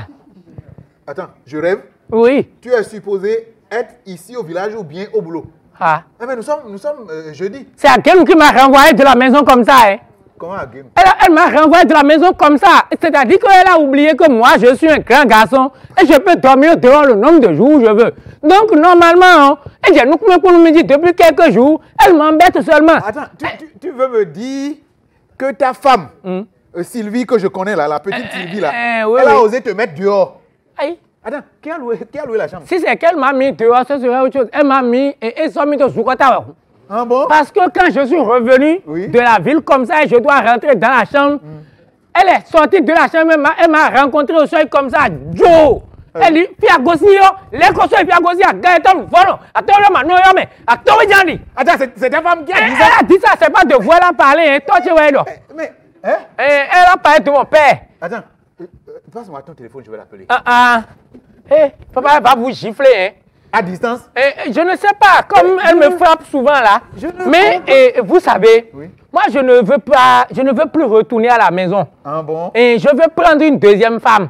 Attends, je rêve. Oui. Tu es supposé être ici au village ou bien au boulot. Ah. Mais nous sommes jeudi. C'est Aguem qui m'a renvoyé de la maison comme ça. Hein? Comment Aguem? Elle m'a renvoyé de la maison comme ça. C'est-à-dire qu'elle a oublié que moi, je suis un grand garçon et je peux dormir dehors le nombre de jours où je veux. Donc, normalement, et j'ai nous pour nous dire depuis quelques jours, elle m'embête seulement. Attends, tu veux me dire que ta femme, Sylvie, que je connais là, la petite Sylvie là, elle a osé te mettre dehors. Aïe. Attends, qui a loué la chambre? Si c'est qu'elle m'a mis dehors, ce serait autre chose. Elle m'a mis et ils ont mis de Soukota. Ah bon? Parce que quand je suis revenu de la ville comme ça et je dois rentrer dans la chambre, elle est sortie de la chambre, elle m'a rencontré au seuil comme ça, Joe. Elle dit, Fiagosio, les cossos et Fiagosio, Gaëtan, voilà, attends, mais attends, attends, c'est ta femme qui a dit ça? Elle a dit ça, c'est pas de voilà parler, hein, toi tu vois, mais, hein? Elle a parlé de mon père. Attends, passe-moi ton téléphone, je vais l'appeler. Papa va vous gifler, hein. À distance? Je ne sais pas, comme elle me frappe souvent là. Mais vous savez, moi je ne veux plus retourner à la maison. Ah bon? Et je veux prendre une deuxième femme.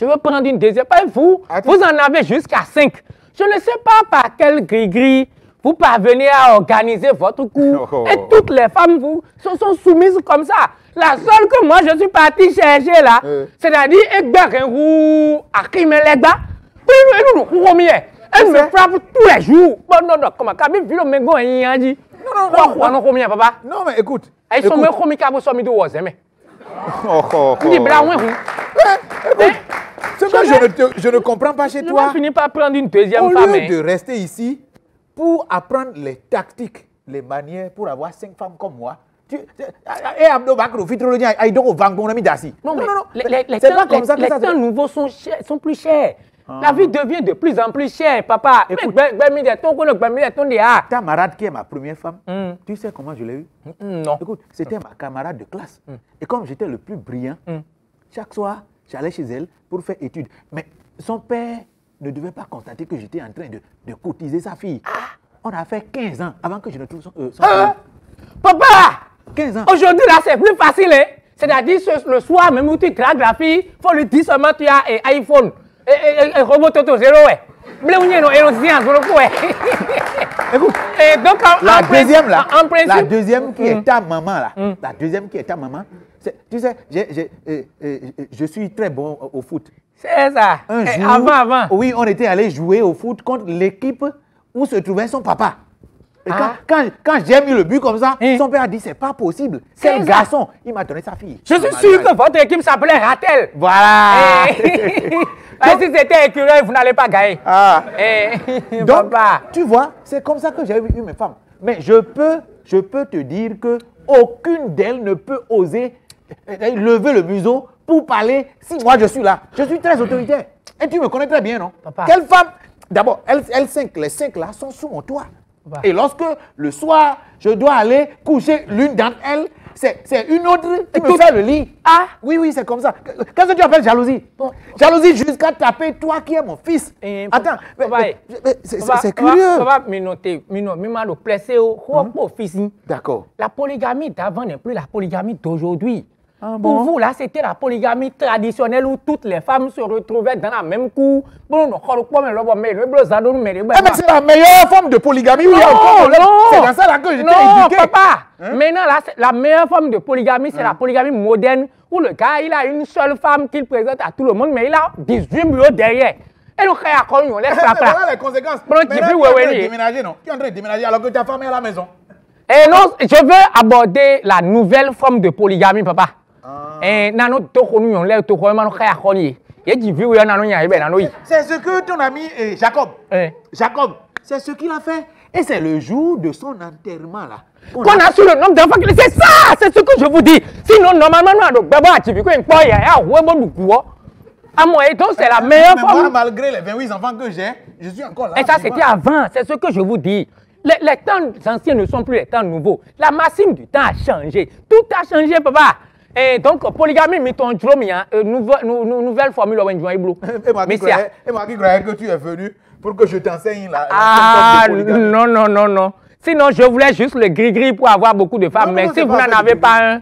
Je veux prendre une deuxième femme. Vous en avez jusqu'à 5. Je ne sais pas par quel gris-gris vous parvenez à organiser votre coup. Et toutes les femmes vous sont soumises comme ça. La seule que moi je suis parti chercher là, c'est-à-dire Egberou, Akimelegba. Elle me frappe tous les jours. Non, comment non, mais écoute. Ils sont même comme ce que je ne comprends pas chez toi, je vais finir par prendre une deuxième au femme. lieu de rester ici pour apprendre les tactiques, les manières pour avoir 5 femmes comme moi. Non, les temps nouveaux sont plus chers. La vie devient de plus en plus chère, papa. Ta marade qui est ma première femme, tu sais comment je l'ai eue? Non. Écoute, c'était ma camarade de classe. Et comme j'étais le plus brillant, chaque soir, j'allais chez elle pour faire études. Mais son père ne devait pas constater que j'étais en train de cotiser sa fille. On a fait 15 ans avant que je ne trouve son Papa! 15 ans. Aujourd'hui, là, c'est plus facile. Hein? C'est-à-dire, le soir, même où tu craques la fille, il faut lui dire seulement tu as un iPhone. Et robot Toto 0, ouais. Écoute, donc, la deuxième là, en principe, la deuxième qui est ta maman là, la deuxième qui est ta maman, tu sais, je suis très bon au foot. C'est ça. Un jour, avant. Oui, on était allé jouer au foot contre l'équipe où se trouvait son papa. Et quand j'ai mis le but comme ça, son père a dit c'est pas possible. C'est le garçon. Il m'a donné sa fille. Je suis sûr que votre équipe s'appelait Ratel. Voilà. Si c'était écureuil, vous n'allez pas gagner. Donc, tu vois, c'est comme ça que j'ai eu mes femmes. Mais je peux te dire que aucune d'elles ne peut oser lever le museau pour parler si moi je suis là. Je suis très autoritaire. Et tu me connais très bien, non? Papa. Quelle femme? D'abord, les 5 là sont sous mon toit. Papa. Et lorsque le soir, je dois aller coucher l'une d'entre elles, c'est une autre qui me fait le lit. Ah, oui, c'est comme ça. Qu'est-ce que tu appelles jalousie? Jalousie jusqu'à taper toi qui es mon fils. Attends, c'est curieux. Papa, D'accord. La polygamie d'avant n'est plus la polygamie d'aujourd'hui. Pour vous, là, c'était la polygamie traditionnelle où toutes les femmes se retrouvaient dans la même cour. Mais c'est la meilleure forme de polygamie où il y a encore. C'est dans ça là que j'étais éduqué. Non, papa. Maintenant, là, la meilleure forme de polygamie, c'est la polygamie moderne où le gars, il a une seule femme qu'il présente à tout le monde, mais il a 18 bureaux derrière. Et le gars, on laisse la place. Voilà les conséquences. Tu es en train de déménager, non? Tu es en train de déménager alors que ta femme est à la maison. Et non, je veux aborder la nouvelle forme de polygamie, papa. C'est ce que ton ami Jacob, c'est ce qu'il a fait. Et c'est le jour de son enterrement là. Qu'on a sur le nombre d'enfants. C'est ça, c'est ce que je vous dis. Sinon, normalement, donc c'est la meilleure forme. Moi, malgré les 28 enfants que j'ai, je suis encore là. Et ça, c'était avant. C'est ce que je vous dis. Les temps anciens ne sont plus les temps nouveaux. La machine du temps a changé. Tout a changé, papa. Et donc, polygamie, nouvelle formule. Et moi qui croyais que tu es venu pour que je t'enseigne la non. Sinon, je voulais juste le gris-gris pour avoir beaucoup de femmes. Mais si vous n'en avez pas un,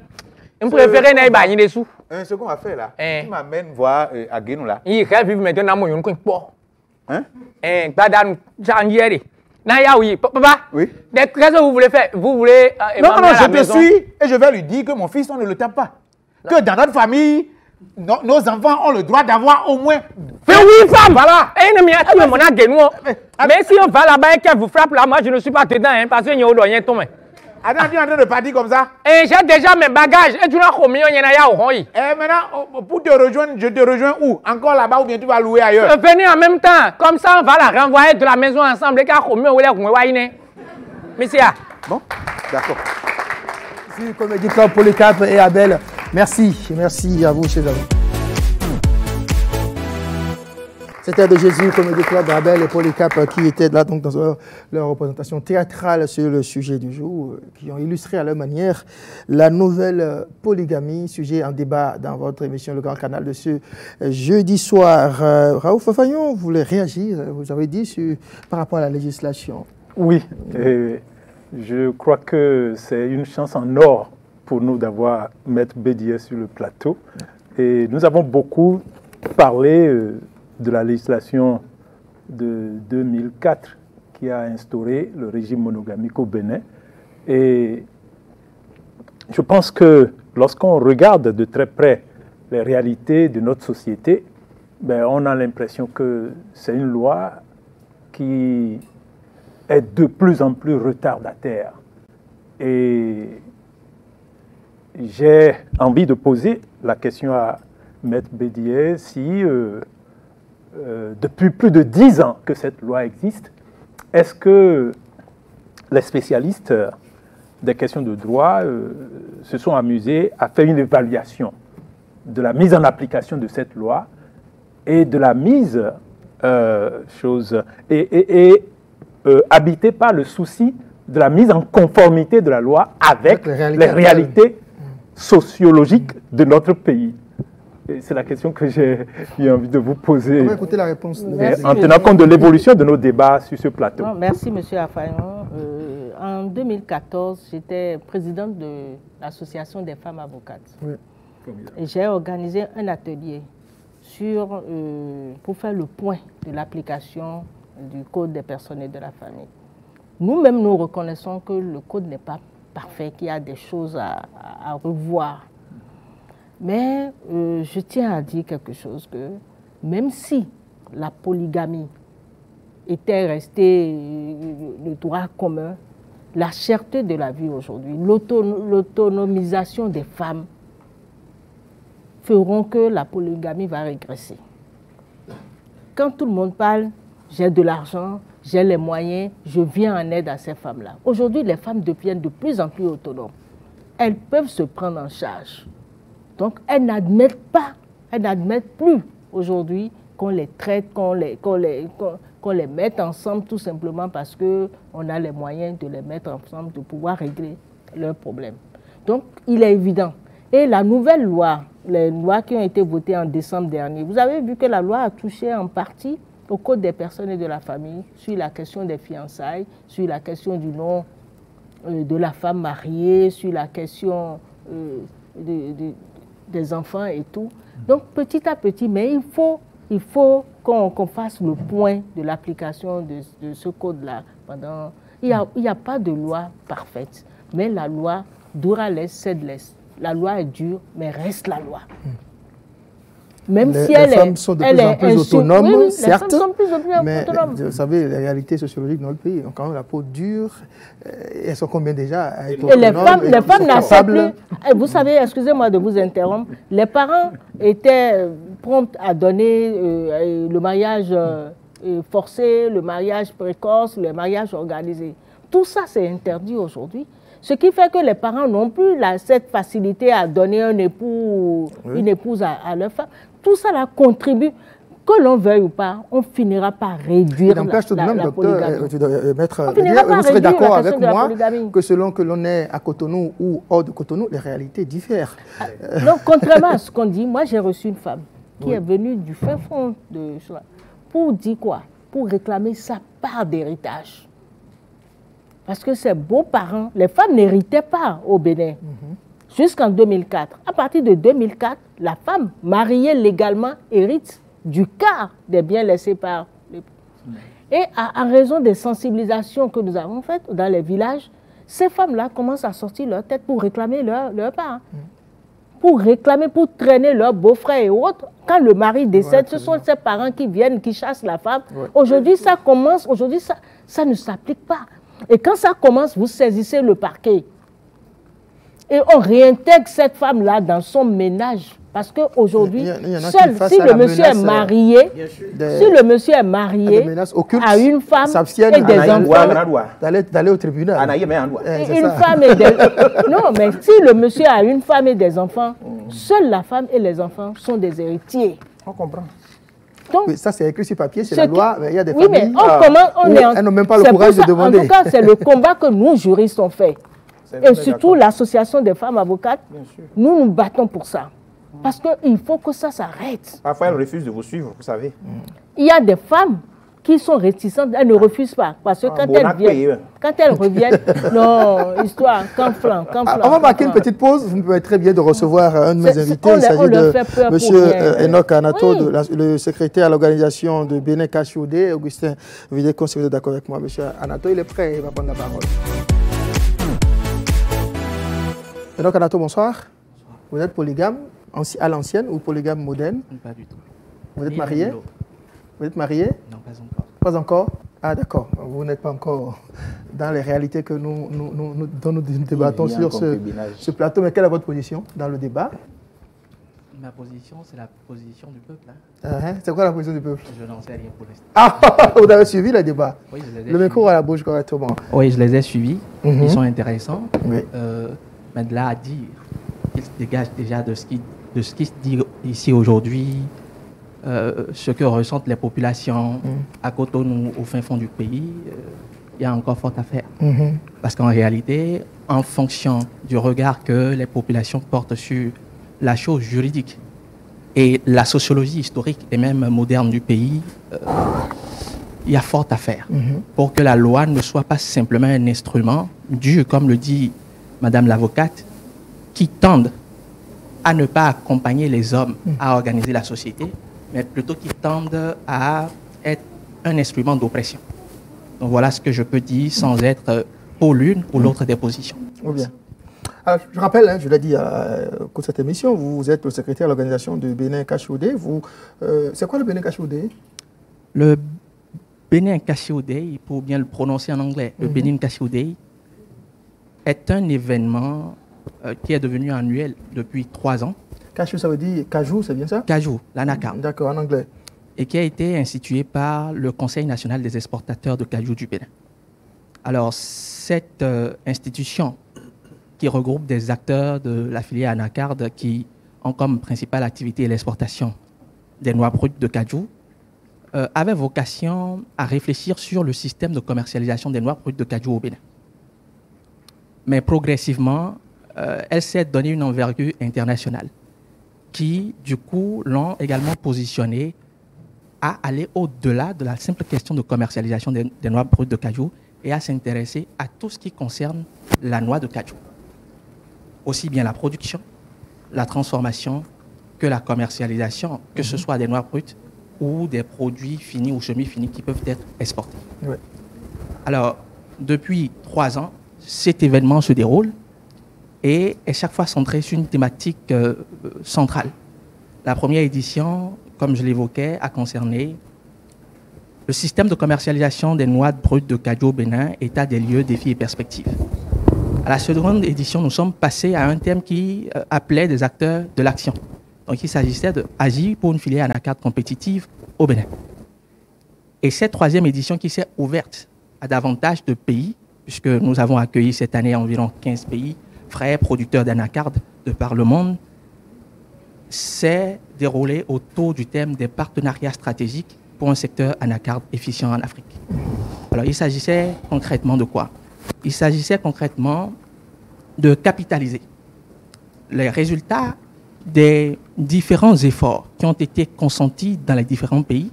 vous préférez n'aller baigner dessous. Ce qu'on va faire là, tu m'amènes voir à Guénou là. Il rêve maintenant, moi, je ne connais pas. Papa, oui. Qu'est-ce que vous voulez faire? Vous voulez. Non, je te suis et je vais lui dire que mon fils, on ne le tape pas. Que dans notre famille, nos enfants ont le droit d'avoir au moins 8 femmes. Voilà. Mais si on va là-bas et qu'elle vous frappe là, moi je ne suis pas dedans, hein, parce que n'y a rien tombé. Attends, tu es en train de partir comme ça? Et j'ai déjà mes bagages. Et tu n'as combien il y en a au Et maintenant, pour te rejoindre, je te rejoins où? Encore là-bas ou bien tu vas louer ailleurs? Venez en même temps. Comme ça, on va la renvoyer de la maison ensemble. Monsieur. Bon, d'accord. Merci, Comédie Club Polycarpe et Abel. Merci à vous, chers amis. C'était de Jésus, Comédie Club, Abel et Polycarpe qui étaient là donc, dans leur représentation théâtrale sur le sujet du jour, qui ont illustré à leur manière la nouvelle polygamie, sujet en débat dans votre émission Le Grand Canal de ce jeudi soir. Raouf Fafagnon, vous voulez réagir, vous avez dit, par rapport à la législation. Oui, je crois que c'est une chance en or pour nous d'avoir Maître Bédié sur le plateau. Et nous avons beaucoup parlé de la législation de 2004 qui a instauré le régime monogamique au Bénin. Et je pense que lorsqu'on regarde de très près les réalités de notre société, on a l'impression que c'est une loi qui est de plus en plus retardataire. Et j'ai envie de poser la question à Maître Bédié si depuis plus de 10 ans que cette loi existe, est-ce que les spécialistes des questions de droit se sont amusés à faire une évaluation de la mise en application de cette loi et de la mise chose et habité par le souci de la mise en conformité de la loi avec les réalités sociologiques de notre pays. C'est la question que j'ai eu envie de vous poser. On va écouter la réponse. En tenant compte de l'évolution de nos débats sur ce plateau. Non, merci, M. Afayon. En 2014, j'étais présidente de l'Association des femmes avocates. Oui. Et j'ai organisé un atelier pour faire le point de l'application du Code des personnes et de la famille. Nous-mêmes, nous reconnaissons que le Code n'est pas parfait, qu'il y a des choses à revoir. Mais je tiens à dire quelque chose, que même si la polygamie était restée le droit commun, la cherté de la vie aujourd'hui, l'autonomisation des femmes feront que la polygamie va régresser. Quand tout le monde parle, j'ai de l'argent, j'ai les moyens, je viens en aide à ces femmes-là. Aujourd'hui, les femmes deviennent de plus en plus autonomes. Elles peuvent se prendre en charge. Donc, elles n'admettent plus aujourd'hui qu'on les traite, qu'on les mette ensemble tout simplement parce qu'on a les moyens de les mettre ensemble, de pouvoir régler leurs problèmes. Donc, il est évident. Et la nouvelle loi, les lois qui ont été votées en décembre dernier, vous avez vu que la loi a touché en partie au Code des personnes et de la famille, sur la question des fiançailles, sur la question du nom de la femme mariée, sur la question des enfants et tout. Donc, petit à petit, mais il faut qu'on fasse le point de l'application de ce code-là. Il n'y a pas de loi parfaite, mais la loi dura laisse, cède laisse. La loi est dure, mais reste la loi. Même si les femmes sont de plus en plus autonomes, oui, certes, mais vous savez, les réalités sociologiques dans le pays ont quand même la peau dure. Elles sont combien déjà à être autonomes, les femmes n'acceptent plus. Vous savez, excusez-moi de vous interrompre, les parents étaient prompts à donner le mariage forcé, le mariage précoce, le mariage organisé. Tout ça, c'est interdit aujourd'hui. Ce qui fait que les parents n'ont plus cette facilité à donner un époux, une épouse à leur femme. Tout ça là contribue, que l'on veuille ou pas, on finira par réduire la polygamie. Vous serez d'accord avec moi que selon que l'on est à Cotonou ou hors de Cotonou, les réalités diffèrent. Donc, contrairement à ce qu'on dit, moi j'ai reçu une femme qui est venue du fin fond de... Pour dire quoi? Pour réclamer sa part d'héritage. Parce que ses beaux-parents, les femmes n'héritaient pas au Bénin. Jusqu'en 2004. À partir de 2004, la femme mariée légalement hérite du quart des biens laissés par l'époux. Et en raison des sensibilisations que nous avons faites dans les villages, ces femmes-là commencent à sortir leur tête pour réclamer leur part. Pour réclamer, pour traîner leurs beaux-frères et autres. Quand le mari décède, ce sont ses parents qui viennent, qui chassent la femme. Aujourd'hui, ça commence, aujourd'hui, ça ne s'applique pas. Et quand ça commence, vous saisissez le parquet. Et on réintègre cette femme-là dans son ménage. Parce qu'aujourd'hui, si le monsieur est marié, à une femme et des enfants, d'aller au tribunal. Une femme et des... Non, mais si le monsieur a une femme et des enfants, seule la femme et les enfants sont des héritiers. On comprend. Donc, ça, c'est écrit sur papier, c'est la loi, mais il y a des familles mais elles n'ont même pas le courage de demander. En tout cas, c'est le combat que nous, juristes, on fait. Et surtout l'association des femmes avocates, nous nous battons pour ça. Parce qu'il faut que ça s'arrête. Parfois, elles refusent de vous suivre, vous savez. Il y a des femmes qui sont réticentes, elles ne refusent pas. Parce que quand elles reviennent, non, histoire, camp flanc. On va marquer une petite pause. Vous me permettez très bien de recevoir un de mes invités. Il s'agit de M. Enoch Anato, le secrétaire à l'organisation de Bénin Cachoudé. Augustin Vidécon, si vous êtes d'accord avec moi, M. Anato, il est prêt, il va prendre la parole. Enoch Anato, bonsoir. Vous êtes polygame à l'ancienne ou polygame moderne? Pas du tout. Vous êtes marié? Vous êtes marié? Non, pas encore. Pas encore? Ah, d'accord. Vous n'êtes pas encore dans les réalités que dont nous débattons sur ce plateau. Mais quelle est votre position dans le débat? Ma position, c'est la position du peuple. C'est quoi la position du peuple? Je n'en sais rien pour l'instant. Ah, vous avez suivi le débat? Oui, je les ai suivis. Le micro à la bouche correctement. Oui, je les ai suivis. Ils sont intéressants. Oui. Mais de là à dire qu'ils se dégagent déjà de ce qui se dit ici aujourd'hui, ce que ressentent les populations à Cotonou, au fin fond du pays, il y a encore fort à faire. Parce qu'en réalité, en fonction du regard que les populations portent sur la chose juridique et la sociologie historique et même moderne du pays, il y a fort à faire pour que la loi ne soit pas simplement un instrument dû, comme le dit Madame l'avocate, qui tendent à ne pas accompagner les hommes à organiser la société, mais plutôt qui tendent à être un instrument d'oppression. Donc voilà ce que je peux dire sans être pour l'une ou l'autre des positions. Bien. Alors, je rappelle, je l'ai dit au cours de cette émission, vous êtes le secrétaire de l'organisation de Bénin Cachaudé. C'est quoi le Bénin Cachaudé? Le Bénin Cachaudé, pour bien le prononcer en anglais, le Bénin Cachaudé est un événement qui est devenu annuel depuis 3 ans. Cachou, ça veut dire cajou, c'est bien ça? Cajou, l'anacarde. D'accord, en anglais. Et qui a été institué par le Conseil national des exportateurs de cajou du Bénin. Alors, cette institution qui regroupe des acteurs de la filière anacarde qui ont comme principale activité l'exportation des noix brutes de cajou, avait vocation à réfléchir sur le système de commercialisation des noix brutes de cajou au Bénin. Mais progressivement, elle s'est donné une envergure internationale qui, du coup, l'ont également positionné à aller au-delà de la simple question de commercialisation des noix brutes de cajou et à s'intéresser à tout ce qui concerne la noix de cajou. Aussi bien la production, la transformation que la commercialisation, que ce soit des noix brutes ou des produits finis ou semi-finis qui peuvent être exportés. Oui. Alors, depuis 3 ans, cet événement se déroule et est chaque fois centré sur une thématique centrale. La première édition, comme je l'évoquais, a concerné le système de commercialisation des noix brutes de cajou au Bénin, état des lieux, défis et perspectives. À la seconde édition, nous sommes passés à un thème qui appelait des acteurs de l'action. Donc, il s'agissait d'agir pour une filière anacarde compétitive au Bénin. Et cette 3e édition qui s'est ouverte à davantage de pays, puisque nous avons accueilli cette année environ 15 pays, frères producteurs d'anacarde de par le monde, s'est déroulée autour du thème des partenariats stratégiques pour un secteur anacarde efficient en Afrique. Alors, il s'agissait concrètement de quoi? Il s'agissait concrètement de capitaliser les résultats des différents efforts qui ont été consentis dans les différents pays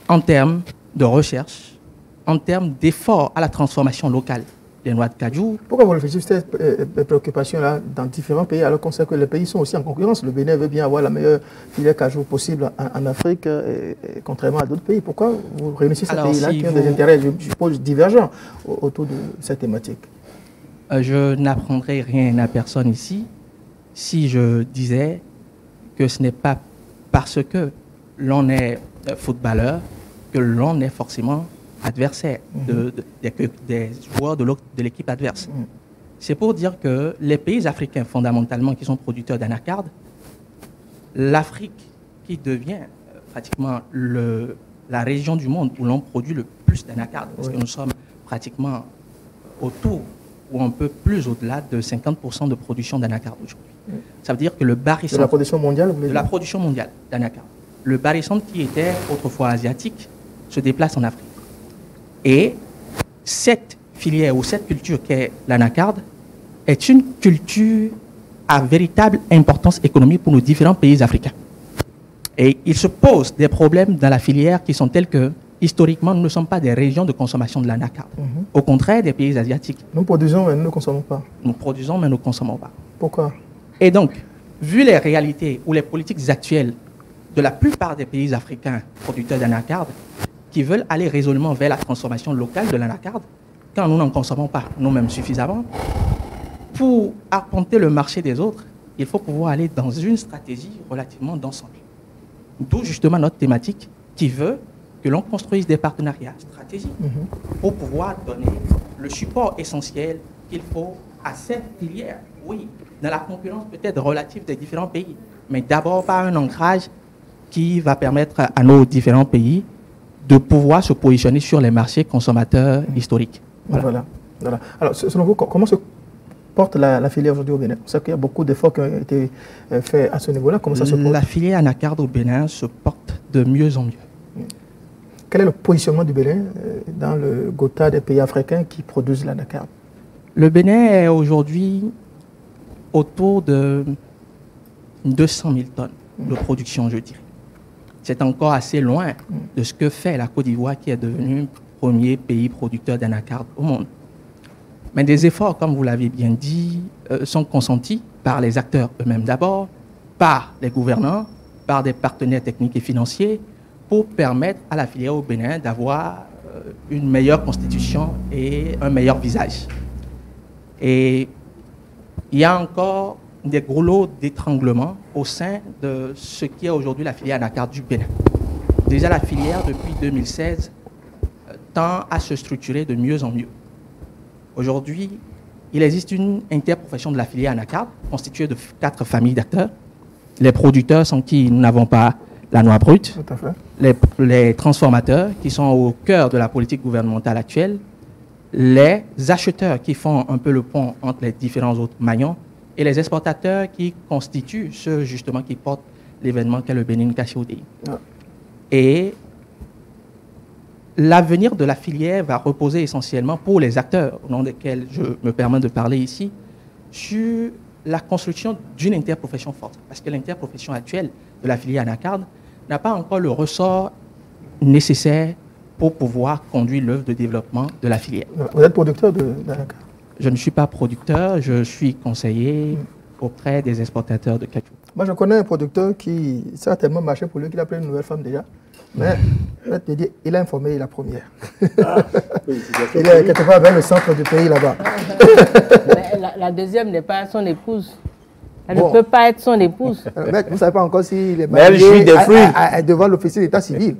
en termes de recherche, en termes d'efforts à la transformation locale des noix de cajou. Pourquoi vous réfléchissez à cette préoccupation-là dans différents pays alors qu'on sait que les pays sont aussi en concurrence? Le Bénin veut bien avoir la meilleure filière cajou possible en Afrique, contrairement à d'autres pays. Pourquoi vous réunissez ces pays-là qui ont des intérêts, je suppose, divergents autour de cette thématique? Je n'apprendrai rien à personne ici si je disais que ce n'est pas parce que l'on est footballeur que l'on est forcément adversaire des joueurs de l'équipe adverse. C'est pour dire que les pays africains, fondamentalement, qui sont producteurs d'anacarde, l'Afrique qui devient pratiquement la région du monde où l'on produit le plus d'anacarde, parce que nous sommes pratiquement autour ou un peu plus au-delà de 50% de production d'anacarde aujourd'hui. Ça veut dire que le barycentre... De la production mondiale, vous voulez dire? De la production mondiale d'anacarde. Le barycentre qui était autrefois asiatique se déplace en Afrique. Et cette filière ou cette culture qu'est l'anacarde est une culture à véritable importance économique pour nos différents pays africains. Et il se pose des problèmes dans la filière qui sont tels que, historiquement, nous ne sommes pas des régions de consommation de l'anacarde. Au contraire des pays asiatiques. Nous produisons, mais nous ne consommons pas. Nous produisons, mais nous ne consommons pas. Pourquoi? Et donc, vu les réalités ou les politiques actuelles de la plupart des pays africains producteurs d'anacarde, qui veulent aller résolument vers la transformation locale de l'anacarde, quand nous n'en consommons pas nous-mêmes suffisamment, pour arpenter le marché des autres, il faut pouvoir aller dans une stratégie relativement d'ensemble. D'où justement notre thématique qui veut que l'on construise des partenariats stratégiques pour pouvoir donner le support essentiel qu'il faut à cette filière. Oui, dans la concurrence peut-être relative des différents pays, mais d'abord par un ancrage qui va permettre à nos différents pays de pouvoir se positionner sur les marchés consommateurs historiques. Voilà. Alors, selon vous, comment se porte la filière aujourd'hui au Bénin? C'est qu'il y a beaucoup d'efforts qui ont été faits à ce niveau-là. Comment ça se porte? La filière anacarde au Bénin se porte de mieux en mieux. Quel est le positionnement du Bénin dans le quota des pays africains qui produisent l'anacarde? Le Bénin est aujourd'hui autour de 200 000 tonnes de production, je dirais. C'est encore assez loin de ce que fait la Côte d'Ivoire, qui est devenu premier pays producteur d'anacarde au monde. Mais des efforts, comme vous l'avez bien dit, sont consentis par les acteurs eux-mêmes d'abord, par les gouvernants, par des partenaires techniques et financiers, pour permettre à la filière au Bénin d'avoir une meilleure constitution et un meilleur visage. Et il y a encore des gros lots d'étranglement au sein de ce qui est aujourd'hui la filière anacarde du Bénin. Déjà, la filière, depuis 2016, tend à se structurer de mieux en mieux. Aujourd'hui, il existe une interprofession de la filière anacarde constituée de 4 familles d'acteurs. Les producteurs, sans qui nous n'avons pas la noix brute. Tout à fait. Les transformateurs, qui sont au cœur de la politique gouvernementale actuelle. Les acheteurs, qui font un peu le pont entre les différents autres maillons. Et les exportateurs, qui constituent ceux justement qui portent l'événement qu'est le Bénin Caché-ODI. Et l'avenir de la filière va reposer essentiellement pour les acteurs, au nom desquels je me permets de parler ici, sur la construction d'une interprofession forte. Parce que l'interprofession actuelle de la filière anacarde n'a pas encore le ressort nécessaire pour pouvoir conduire l'œuvre de développement de la filière. Vous êtes producteur d'anacarde? Je ne suis pas producteur, je suis conseiller auprès des exportateurs de cacao. Moi, je connais un producteur qui, ça a tellement marché pour lui qu'il a pris une nouvelle femme déjà. Mais il a informé la première. Il est quelque part vers le centre du pays là-bas. La deuxième n'est pas son épouse. Elle ne peut pas être son épouse. Mec, vous ne savez pas encore s'il est marié devant l'officier d'état civil.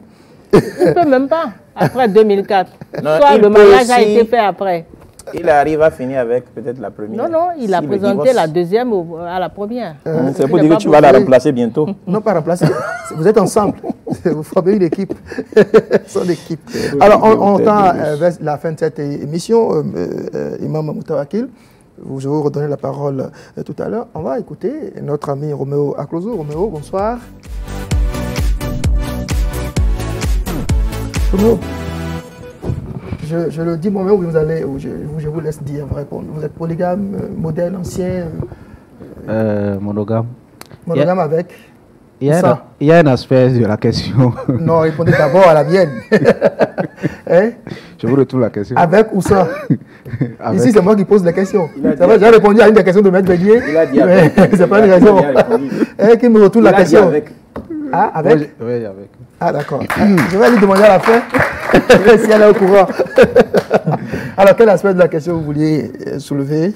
Il ne peut même pas, après 2004. Non, soit le mariage a été fait après. Il arrive à finir avec peut-être la première. Non, il a présenté la deuxième à la première. C'est pour dire que tu vas la remplacer bientôt. Non, pas remplacer. Vous êtes ensemble. Vous formez une équipe. Son équipe. Alors, on tend vers la fin de cette émission. Imam Moutawakil, je vais vous redonner la parole tout à l'heure. On va écouter notre ami Roméo Aklozo. Roméo, bonsoir. Roméo, je le dis moi-même où vous allez, où je vous laisse dire, vous répondre. Vous êtes polygame, modèle, ancien Monogame. Monogame avec il y a un aspect de la question. Non, répondez d'abord à la mienne. Hein? Je vous retourne la question. Avec ou sans? Ici, c'est moi qui pose la question. J'ai répondu à une des questions de Maître Bélier. Il a dit avec. C'est pas une raison. Qui me retourne la question? Avec. Ah, avec? Oui, avec. Ah, d'accord. Je vais lui demander à la fin si elle est au courant. Alors, quel aspect de la question vous vouliez soulever?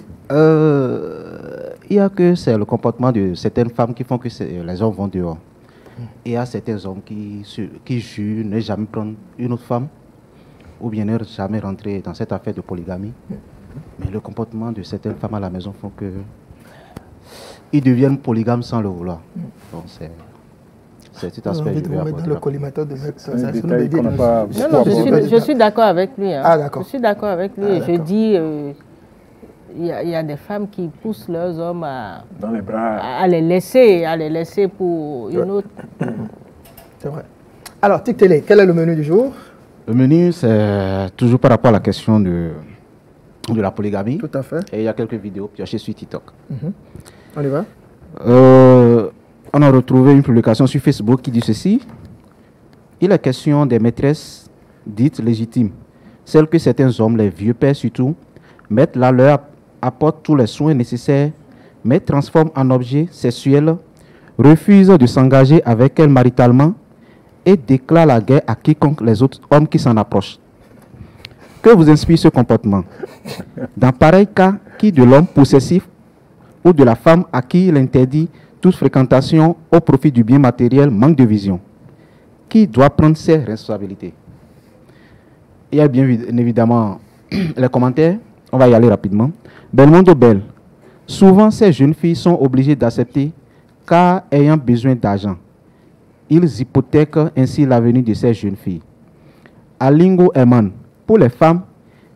Il y a que c'est le comportement de certaines femmes qui font que les hommes vont dehors. Et il y a certains hommes qui jurent ne jamais prendre une autre femme ou bien ne jamais rentrer dans cette affaire de polygamie. Mais le comportement de certaines femmes à la maison font que ils deviennent polygames sans le vouloir. Donc c'est cet aspect. Je vais vous mettre dans le collimateur de mettre Non, je suis d'accord avec lui. Hein. Ah, d'accord. Je suis d'accord avec lui. Et je dis, il y a des femmes qui poussent leurs hommes dans les bras. à les laisser pour une autre. C'est vrai. Alors, Tic Télé, quel est le menu du jour? Le menu, c'est toujours par rapport à la question de la polygamie. Tout à fait. Et il y a quelques vidéos piochées sur TikTok. On y va? On a retrouvé une publication sur Facebook qui dit ceci. Il est question des maîtresses dites légitimes, celles que certains hommes, les vieux pères surtout, mettent là, leur apportent tous les soins nécessaires, mais transforment en objets sexuels, refusent de s'engager avec elles maritalement et déclarent la guerre à quiconque les autres hommes qui s'en approchent. Que vous inspire ce comportement? Dans pareil cas, qui de l'homme possessif ou de la femme à qui il interdit toute fréquentation au profit du bien matériel manque de vision? Qui doit prendre ses responsabilités? Il y a bien évidemment les commentaires. On va y aller rapidement. Belmondo Belle. Souvent, ces jeunes filles sont obligées d'accepter car ayant besoin d'argent. Ils hypothèquent ainsi l'avenir de ces jeunes filles. Alingo Eman. Pour les femmes,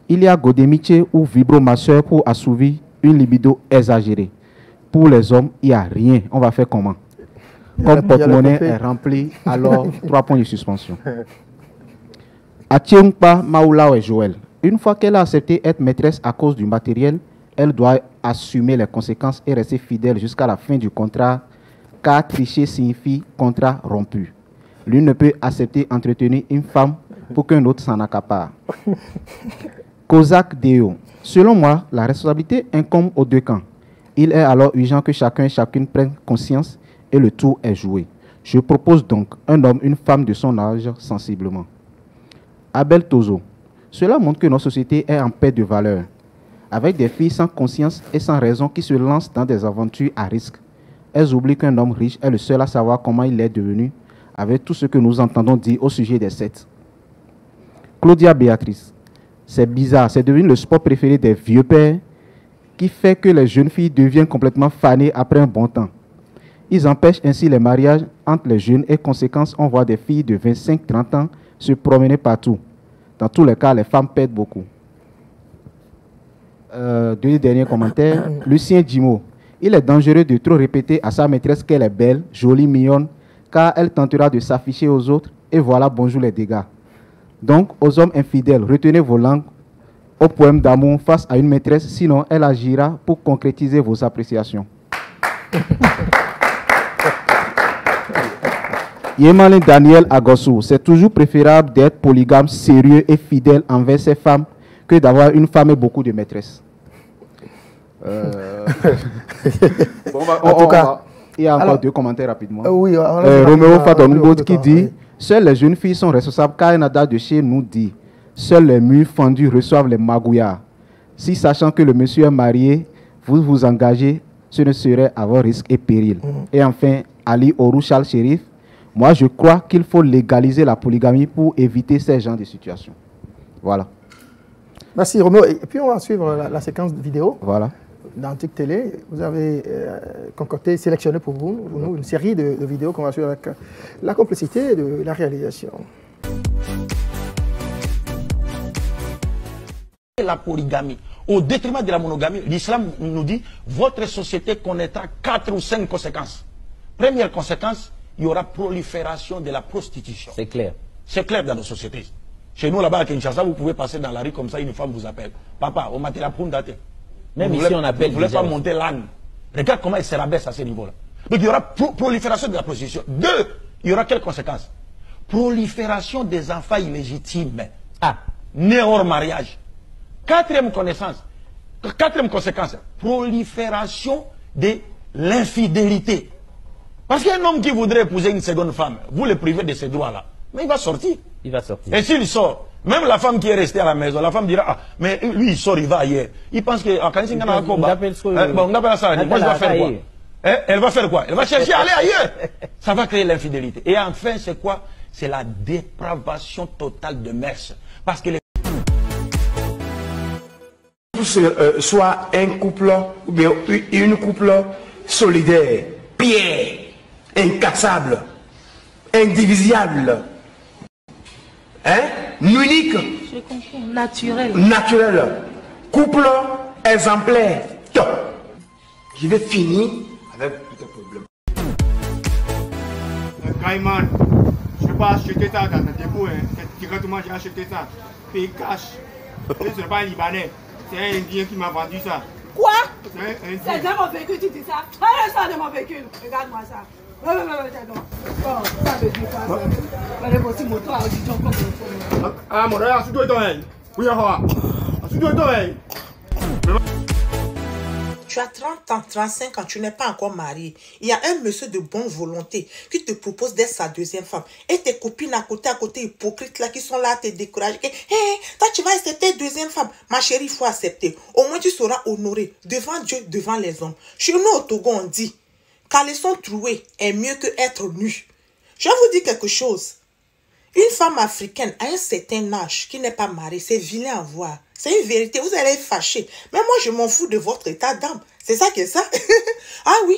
il y a Godemiche ou vibromasseur pour assouvir une libido exagérée. Pour les hommes, il n'y a rien. On va faire comment? Comme porte-monnaie est rempli, alors 3 points de suspension. Atiengpa Maoulao et Joël. Une fois qu'elle a accepté être maîtresse à cause du matériel, elle doit assumer les conséquences et rester fidèle jusqu'à la fin du contrat, car tricher signifie contrat rompu. L'une ne peut accepter entretenir une femme pour qu'un autre s'en accapare. Kozak Deo. Selon moi, la responsabilité incombe aux deux camps. Il est alors urgent que chacun et chacune prenne conscience et le tour est joué. Je propose donc un homme, une femme de son âge sensiblement. Abel Tozo. Cela montre que notre société est en paix de valeurs, avec des filles sans conscience et sans raison qui se lancent dans des aventures à risque. Elles oublient qu'un homme riche est le seul à savoir comment il est devenu, avec tout ce que nous entendons dire au sujet des sectes. Claudia Béatrice. C'est bizarre, c'est devenu le sport préféré des vieux pères qui fait que les jeunes filles deviennent complètement fanées après un bon temps. Ils empêchent ainsi les mariages entre les jeunes et conséquence, on voit des filles de 25-30 ans se promener partout. Dans tous les cas, les femmes perdent beaucoup. Deux derniers commentaires. Lucien Djimo. Il est dangereux de trop répéter à sa maîtresse qu'elle est belle, jolie, mignonne, car elle tentera de s'afficher aux autres et voilà, bonjour les dégâts. Donc, aux hommes infidèles, retenez vos langues au poème d'amour face à une maîtresse, sinon elle agira pour concrétiser vos appréciations. Yemalin Daniel Agossou, c'est toujours préférable d'être polygame, sérieux et fidèle envers ses femmes que d'avoir une femme et beaucoup de maîtresses. En tout cas, il y a encore deux commentaires rapidement. Oui, Roméo Fadonbout qui dit seules les jeunes filles sont responsables car Nada de chez nous dit seuls les murs fendus reçoivent les magouillards. Si sachant que le monsieur est marié, vous vous engagez, ce ne serait à vos risques et périls. Et enfin, Ali Orou Charles Chérif, moi je crois qu'il faut légaliser la polygamie pour éviter ces genres de situations. Voilà. Merci Roméo. Et puis on va suivre la séquence vidéo. Voilà. Dans TIC Télé, vous avez concocté, sélectionné pour nous une série de vidéos qu'on va suivre avec la complicité de la réalisation. La polygamie, au détriment de la monogamie, l'islam nous dit votre société connaîtra 4 ou 5 conséquences. Première conséquence, il y aura prolifération de la prostitution. C'est clair. C'est clair dans nos sociétés. Chez nous là-bas à Kinshasa, vous pouvez passer dans la rue comme ça, une femme vous appelle. Papa, on m'a dit la poune datée. Même ici, on appelle. Vous ne voulez pas monter l'âne. Regarde comment il se rabaisse à ce niveau-là. Donc il y aura prolifération de la prostitution. 2, il y aura quelles conséquences? Prolifération des enfants illégitimes. Nés hors mariage. Quatrième conséquence, prolifération de l'infidélité. Parce qu'un homme qui voudrait épouser une seconde femme, vous le privez de ces droits-là. Mais il va sortir. Il va sortir. Et s'il sort, même la femme qui est restée à la maison, la femme dira, ah, mais lui il sort, il va ailleurs. Il pense que, quand il on appelle ça, moi je vais faire quoi? Elle va faire quoi? Elle va chercher à aller ailleurs. Ça va créer l'infidélité. Et enfin, c'est quoi? C'est la dépravation totale de mœurs. Parce que les soit un couple ou bien une couple solidaire, pierre, incassable, indivisible, hein, unique, je comprends, naturel, couple exemplaire, top. Je vais finir avec tout un problème. Caïman, je ne vais pas acheter ça dans le dépôt, hein. Directement j'ai acheté ça, paye cash. Ce n'est pas un Libanais. C'est un Indien qui m'a vendu ça. Quoi? C'est dans mon véhicule, tu dis ça? Allez, ça de mon véhicule. Regarde-moi ça. Ça veut dire quoi? Allez, voici mon toit, je dis encore. Ah, mon frère, c'est toi, oui, c'est toi, Tu as 30 ans, 35 ans, tu n'es pas encore marié. Il y a un monsieur de bonne volonté qui te propose d'être sa deuxième femme. Et tes copines à côté hypocrites là qui sont là à te décourager. Hey, toi tu vas accepter deuxième femme. Ma chérie, il faut accepter. Au moins tu seras honoré devant Dieu, devant les hommes. Chez nous au Togo, on dit, caleçon troué est mieux que être nu. Je vais vous dire quelque chose. Une femme africaine à un certain âge qui n'est pas mariée, c'est vilain à voir. C'est une vérité, vous allez être fâchés. Mais moi, je m'en fous de votre état d'âme. C'est ça qui est ça. Ah oui,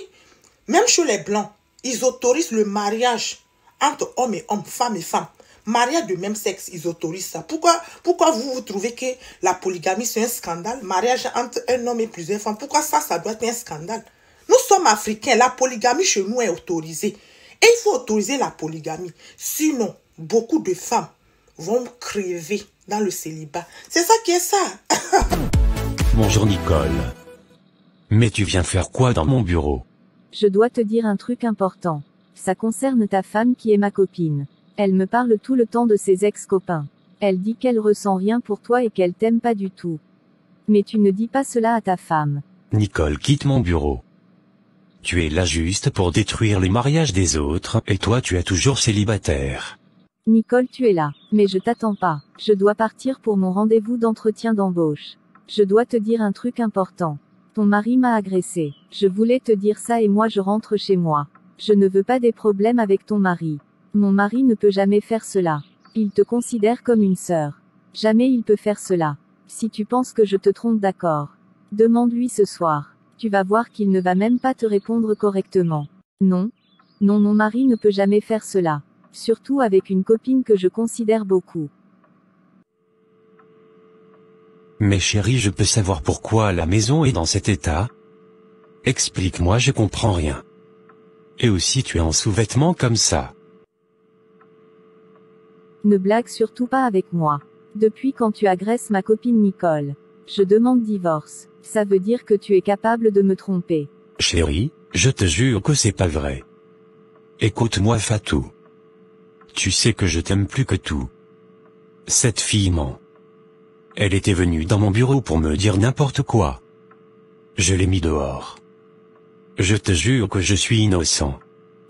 même chez les Blancs, ils autorisent le mariage entre hommes et hommes, femmes et femmes. Mariage de même sexe, ils autorisent ça. Pourquoi vous trouvez que la polygamie, c'est un scandale? Mariage entre un homme et plusieurs femmes, pourquoi ça doit être un scandale? Nous sommes africains, la polygamie chez nous est autorisée. Et il faut autoriser la polygamie. Sinon, beaucoup de femmes vont crever dans le célibat. C'est ça qui est ça. Bonjour Nicole. Mais tu viens faire quoi dans mon bureau? Je dois te dire un truc important. Ça concerne ta femme qui est ma copine. Elle me parle tout le temps de ses ex-copains. Elle dit qu'elle ressent rien pour toi et qu'elle t'aime pas du tout. Mais tu ne dis pas cela à ta femme. Nicole, quitte mon bureau. Tu es là juste pour détruire les mariages des autres, et toi tu es toujours célibataire. Nicole, tu es là, mais je t'attends pas. Je dois partir pour mon rendez-vous d'entretien d'embauche. Je dois te dire un truc important. Ton mari m'a agressé. Je voulais te dire ça et moi je rentre chez moi. Je ne veux pas des problèmes avec ton mari. Mon mari ne peut jamais faire cela. Il te considère comme une sœur. Jamais il peut faire cela. Si tu penses que je te trompe, d'accord. Demande-lui ce soir. Tu vas voir qu'il ne va même pas te répondre correctement. Non. Non, mon mari ne peut jamais faire cela. Surtout avec une copine que je considère beaucoup. Mais chérie, je peux savoir pourquoi la maison est dans cet état? Explique-moi, je comprends rien. Et aussi tu es en sous-vêtements comme ça. Ne blague surtout pas avec moi. Depuis quand tu agresses ma copine Nicole? Je demande divorce. Ça veut dire que tu es capable de me tromper. Chérie, je te jure que c'est pas vrai. Écoute-moi Fatou. Tu sais que je t'aime plus que tout. Cette fille ment. Elle était venue dans mon bureau pour me dire n'importe quoi. Je l'ai mis dehors. Je te jure que je suis innocent.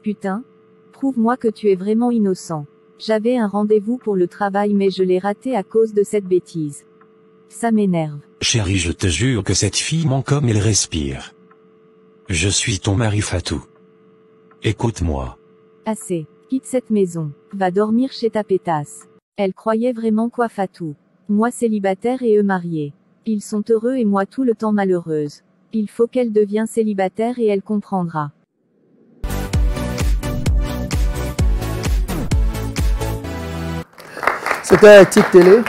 Putain. Prouve-moi que tu es vraiment innocent. J'avais un rendez-vous pour le travail mais je l'ai raté à cause de cette bêtise. Ça m'énerve. Chérie, je te jure que cette fille ment comme elle respire. Je suis ton mari Fatou. Écoute-moi. Assez. Quitte cette maison. Va dormir chez ta pétasse. Elle croyait vraiment quoi Fatou? Moi célibataire et eux mariés. Ils sont heureux et moi tout le temps malheureuse. Il faut qu'elle devienne célibataire et elle comprendra. C'était TIC Télé.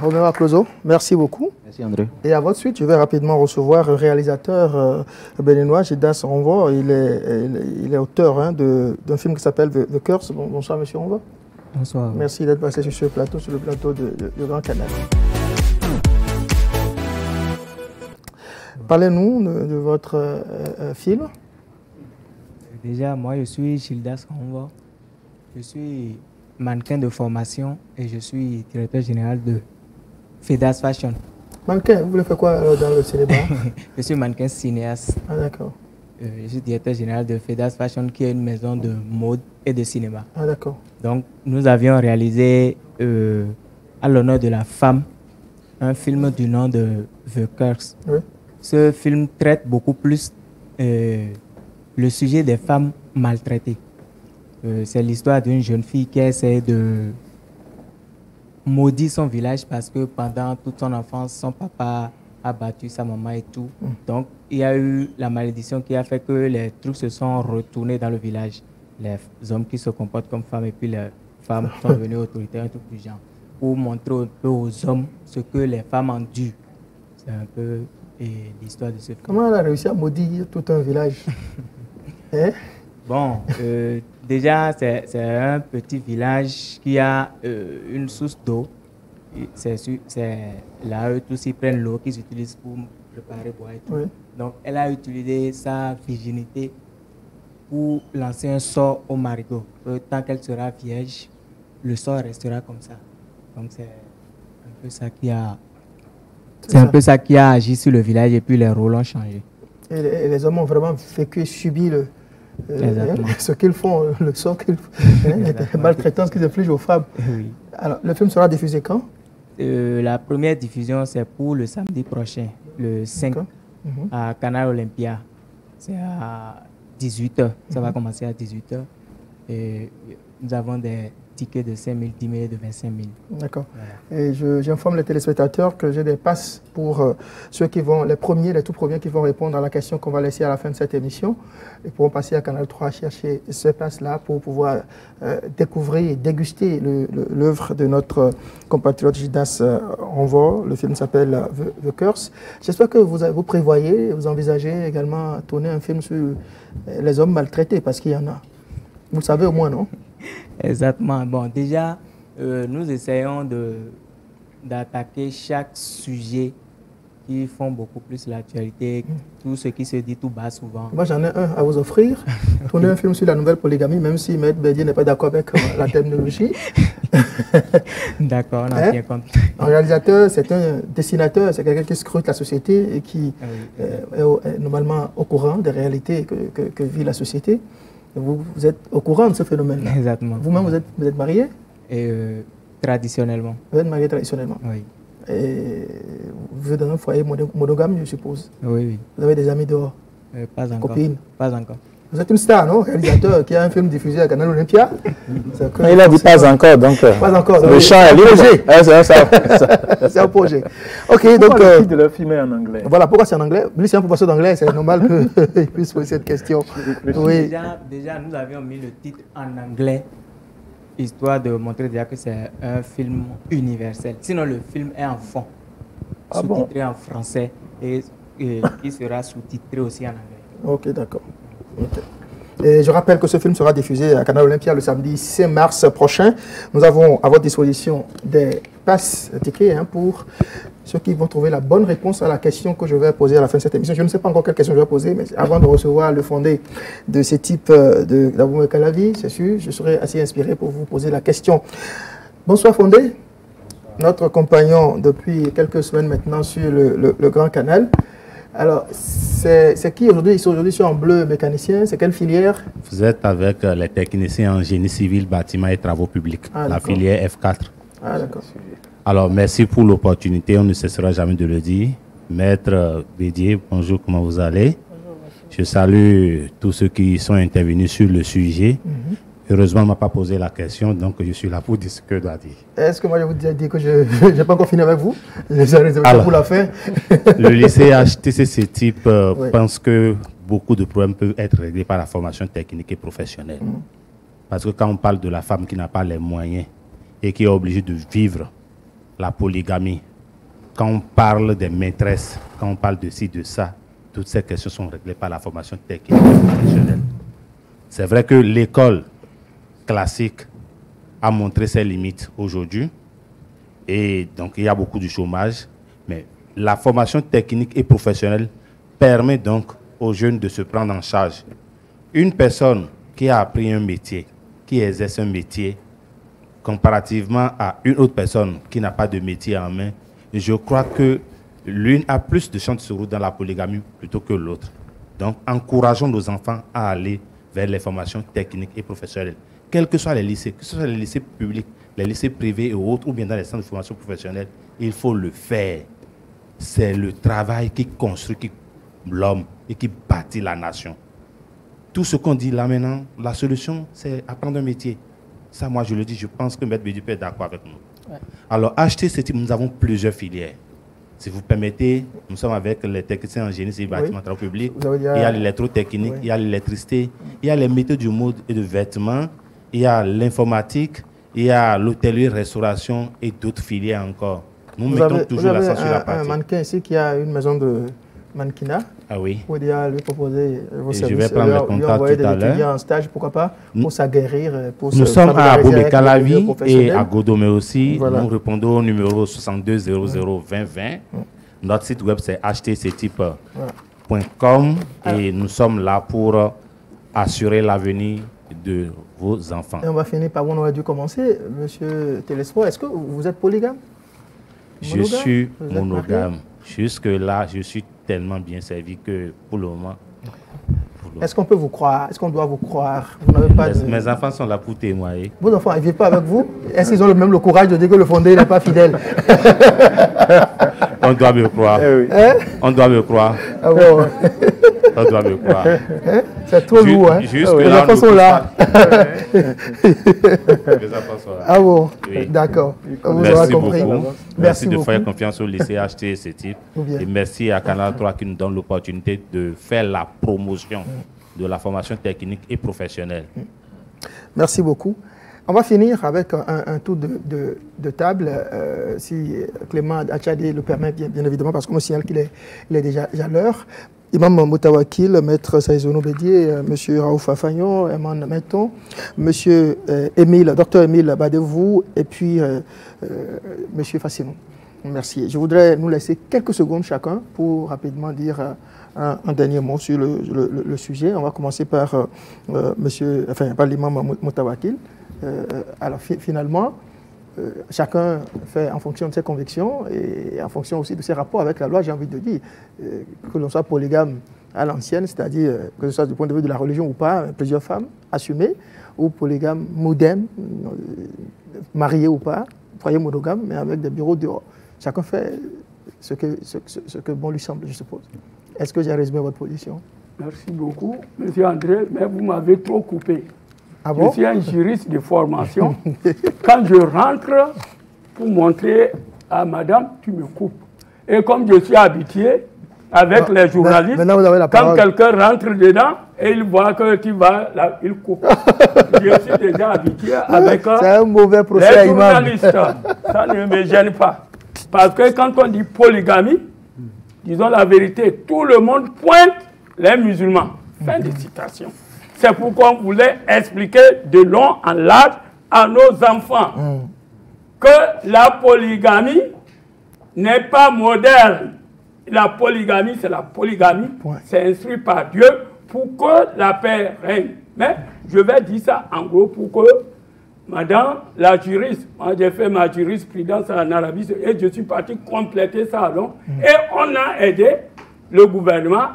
Honorable Clozo, merci beaucoup. Merci André. Et à votre suite, je vais rapidement recevoir un réalisateur béninois, Jidas Onvo. Il est auteur d'un film qui s'appelle The Curse. Bonsoir, monsieur Onvo. Bonsoir. Merci d'être passé sur ce plateau, sur le plateau de Grand Canal. Parlez-nous de votre film. Déjà, moi, je suis Gildas Onvo. Je suis mannequin de formation et je suis directeur général de Fedas Fashion. Mannequin, vous voulez faire quoi dans le cinéma? Je suis mannequin cinéaste. Ah d'accord. Je suis directeur général de Fedas Fashion qui est une maison de mode et de cinéma. Ah d'accord. Donc nous avions réalisé à l'honneur de la femme un film du nom de The Curse. Oui. Ce film traite beaucoup plus le sujet des femmes maltraitées. C'est l'histoire d'une jeune fille qui essaie de maudire son village parce que pendant toute son enfance, son papa a battu sa maman et tout. Donc, il y a eu la malédiction qui a fait que les trucs se sont retournés dans le village. Les hommes qui se comportent comme femmes et puis les femmes sont devenues autoritaires, un truc du genre. Pour montrer un peu aux hommes ce que les femmes endurent. C'est un peu l'histoire de ce film. Comment elle a réussi à maudire tout un village? Hein? Bon, déjà, c'est un petit village qui a une source d'eau. C'est là, eux tous, ils prennent l'eau qu'ils utilisent pour préparer, boire et tout. Oui. Donc, elle a utilisé sa virginité pour lancer un sort au marigot. Tant qu'elle sera vierge, le sort restera comme ça. Donc, c'est un peu ça qui a... C'est un peu ça qui a agi sur le village et puis les rôles ont changé. Et les hommes ont vraiment vécu, subi ce qu'ils font, le sort qu'ils font, les maltraitances qu'ils infligent aux femmes. Oui. Alors, le film sera diffusé quand? La première diffusion, c'est pour le samedi prochain, le 5, à Canal Olympia. C'est à 18h. Ça va commencer à 18h. Et nous avons des tickets de 5 000, 10 000 et de 25 000. D'accord. Voilà. Et j'informe les téléspectateurs que j'ai des passes pour ceux qui vont, les tout premiers qui vont répondre à la question qu'on va laisser à la fin de cette émission. Ils pourront passer à Canal 3 chercher ces passes-là pour pouvoir découvrir et déguster l'œuvre de notre compatriote Gildas Renvort. Le film s'appelle The Curse. J'espère que vous prévoyez, vous envisagez également tourner un film sur les hommes maltraités, parce qu'il y en a. Vous le savez au moins, non? Exactement. Bon, déjà, nous essayons d'attaquer chaque sujet qui font beaucoup plus l'actualité, tout ce qui se dit tout bas souvent. Moi, j'en ai un à vous offrir. Tourner un film sur la nouvelle polygamie, même si Maître Bédier n'est pas d'accord avec la terminologie. D'accord, on en tient compte. Un réalisateur, c'est un dessinateur, c'est quelqu'un qui scrute la société et qui est normalement au courant des réalités que vit la société. Vous êtes au courant de ce phénomène-là. Exactement. Vous-même, vous êtes marié? Traditionnellement. Vous êtes marié traditionnellement? Oui. Et vous êtes dans un foyer monogame, je suppose? Oui, oui. Vous avez des amis dehors? Pas encore. Copines? Pas encore. Vous êtes une star, non? Réalisateur qui a un film diffusé à Canal Olympia. Il a dit pas encore, donc. Pas encore. Le champ est libre. C'est un projet. Ok, donc. Pourquoi le titre de leur film est en anglais? Voilà, pourquoi c'est en anglais? Lui, c'est un professeur d'anglais, c'est normal qu'il puisse poser cette question. Oui. Déjà, nous avions mis le titre en anglais, histoire de montrer déjà que c'est un film universel. Sinon, le film est en fond, sous-titré en français et qui sera sous-titré aussi en anglais. Ok, d'accord. Okay. Et je rappelle que ce film sera diffusé à Canal Olympia le samedi 6 mars prochain. Nous avons à votre disposition des passes, des tickets pour ceux qui vont trouver la bonne réponse à la question que je vais poser à la fin de cette émission. Je ne sais pas encore quelle question je vais poser, mais avant de recevoir le fondé de ce type d'Abou Kalavi, c'est sûr, je serai assez inspiré pour vous poser la question. Bonsoir Fondé, notre compagnon depuis quelques semaines maintenant sur le Grand Canal. Alors, c'est qui aujourd'hui? Ils sont aujourd'hui sur en bleu mécanicien. C'est quelle filière? Vous êtes avec les techniciens en génie civil, bâtiment et travaux publics, la filière F4. Ah, d'accord. Alors, merci pour l'opportunité. On ne cessera jamais de le dire. Maître Bédier, bonjour, comment vous allez? Bonjour, je salue tous ceux qui sont intervenus sur le sujet. Heureusement, on ne m'a pas posé la question, donc je suis là pour dire ce que je dois dire. Est-ce que moi, je vous dis que je n'ai pas encore fini avec vous? J'ai réservé pour la fin. Le lycée HTCC type pense que beaucoup de problèmes peuvent être réglés par la formation technique et professionnelle. Parce que quand on parle de la femme qui n'a pas les moyens et qui est obligée de vivre la polygamie, quand on parle des maîtresses, quand on parle de ci, de ça, toutes ces questions sont réglées par la formation technique et professionnelle. C'est vrai que l'école classique a montré ses limites aujourd'hui et donc il y a beaucoup de chômage, mais la formation technique et professionnelle permet donc aux jeunes de se prendre en charge. Une personne qui a appris un métier, qui exerce un métier, comparativement à une autre personne qui n'a pas de métier en main, je crois que l'une a plus de chances de se rouler dans la polygamie plutôt que l'autre. Donc encourageons nos enfants à aller vers les formations techniques et professionnelles. Quels que soient les lycées, que ce soit les lycées publics, les lycées privés et autres, ou bien dans les centres de formation professionnelle, il faut le faire. C'est le travail qui construit l'homme et qui bâtit la nation. Tout ce qu'on dit là maintenant, la solution, c'est apprendre un métier. Ça, moi, je le dis, je pense que M. Bédier peut être d'accord avec nous. Ouais. Alors, acheter ce type, nous avons plusieurs filières. Si vous permettez, nous sommes avec les techniciens en génie civil, bâtiment, travaux publics. Il y a l'électrotechnique, il y a l'électricité, il y a les méthodes du mode et de vêtements, il y a l'informatique, il y a l'hôtellerie-restauration et d'autres filières encore. Nous mettons toujours l'accent sur la partie. Un mannequin ici qui a une maison de mannequinat. Ah oui. Vous pouvez lui proposer vos services. Je vais prendre le contact tout à l'heure. Des étudiants en stage, pourquoi pas, pour s'aguerrir. Nous sommes à Abou Kalavi et à Godomé aussi. Voilà. Nous répondons au numéro 62 00 20 20. Notre site web, c'est htctype.com et nous sommes là pour assurer l'avenir de vos enfants. Et on va finir par où on aurait dû commencer. Monsieur Télesport, est-ce que vous êtes polygame? Je suis monogame. Jusque-là, je suis tellement bien servi que pour le moment... Est-ce qu'on peut vous croire? Est-ce qu'on doit vous croire? Vous n'avez pas Mes enfants sont là pour témoigner. Vos enfants, ils ne vivent pas avec vous? Est-ce qu'ils ont même le courage de dire que le fondé n'est pas fidèle? On doit me croire. Eh oui. On doit me croire. Ah bon. On doit me croire. C'est trop lourd, hein? Juste les enfants sont là. Les enfants sont là. Ah bon? Oui. D'accord. Merci beaucoup. Merci de beaucoup. faire confiance au lycée HTCT. Et merci à Canal 3 qui nous donne l'opportunité de faire la promotion de la formation technique et professionnelle. Merci beaucoup. On va finir avec un tour de table, si Clément Achadi le permet, bien évidemment, parce qu'on me signale qu'il est déjà l'heure. Imam Moutawakil, Maître Saïzono Bédié, M. Raouf Afagnon, Eman Meton, M. Dr Émile Badevou et puis M. Fassinou. Merci. Je voudrais nous laisser quelques secondes chacun pour rapidement dire un dernier mot sur le sujet. On va commencer par par l'imam Moutawakil. Alors finalement, chacun fait en fonction de ses convictions et en fonction aussi de ses rapports avec la loi, j'ai envie de dire, que l'on soit polygame à l'ancienne, c'est-à-dire que ce soit du point de vue de la religion ou pas, plusieurs femmes assumées, ou polygame moderne, marié ou pas, foyer monogame, mais avec des bureaux dehors. Chacun fait ce que bon lui semble, je suppose. Est-ce que j'ai résumé votre position? Merci beaucoup, M. André, mais vous m'avez trop coupé. Ah bon? Je suis un juriste de formation. Quand je rentre pour montrer à madame, tu me coupes. Et comme je suis habitué avec les journalistes, quand quelqu'un rentre dedans et il voit que tu vas là, il coupe. Je suis déjà habitué avec un mauvais procès, les journalistes. Ça ne me gêne pas. Parce que quand on dit polygamie, disons la vérité, tout le monde pointe les musulmans. Fin de citation. C'est pourquoi on voulait expliquer de long en large à nos enfants que la polygamie n'est pas moderne. La polygamie, c'est la polygamie. C'est instruit par Dieu pour que la paix règne. Mais je vais dire ça en gros pour que madame la juriste, moi j'ai fait ma jurisprudence en Arabie et je suis parti compléter ça. Donc, et on a aidé le gouvernement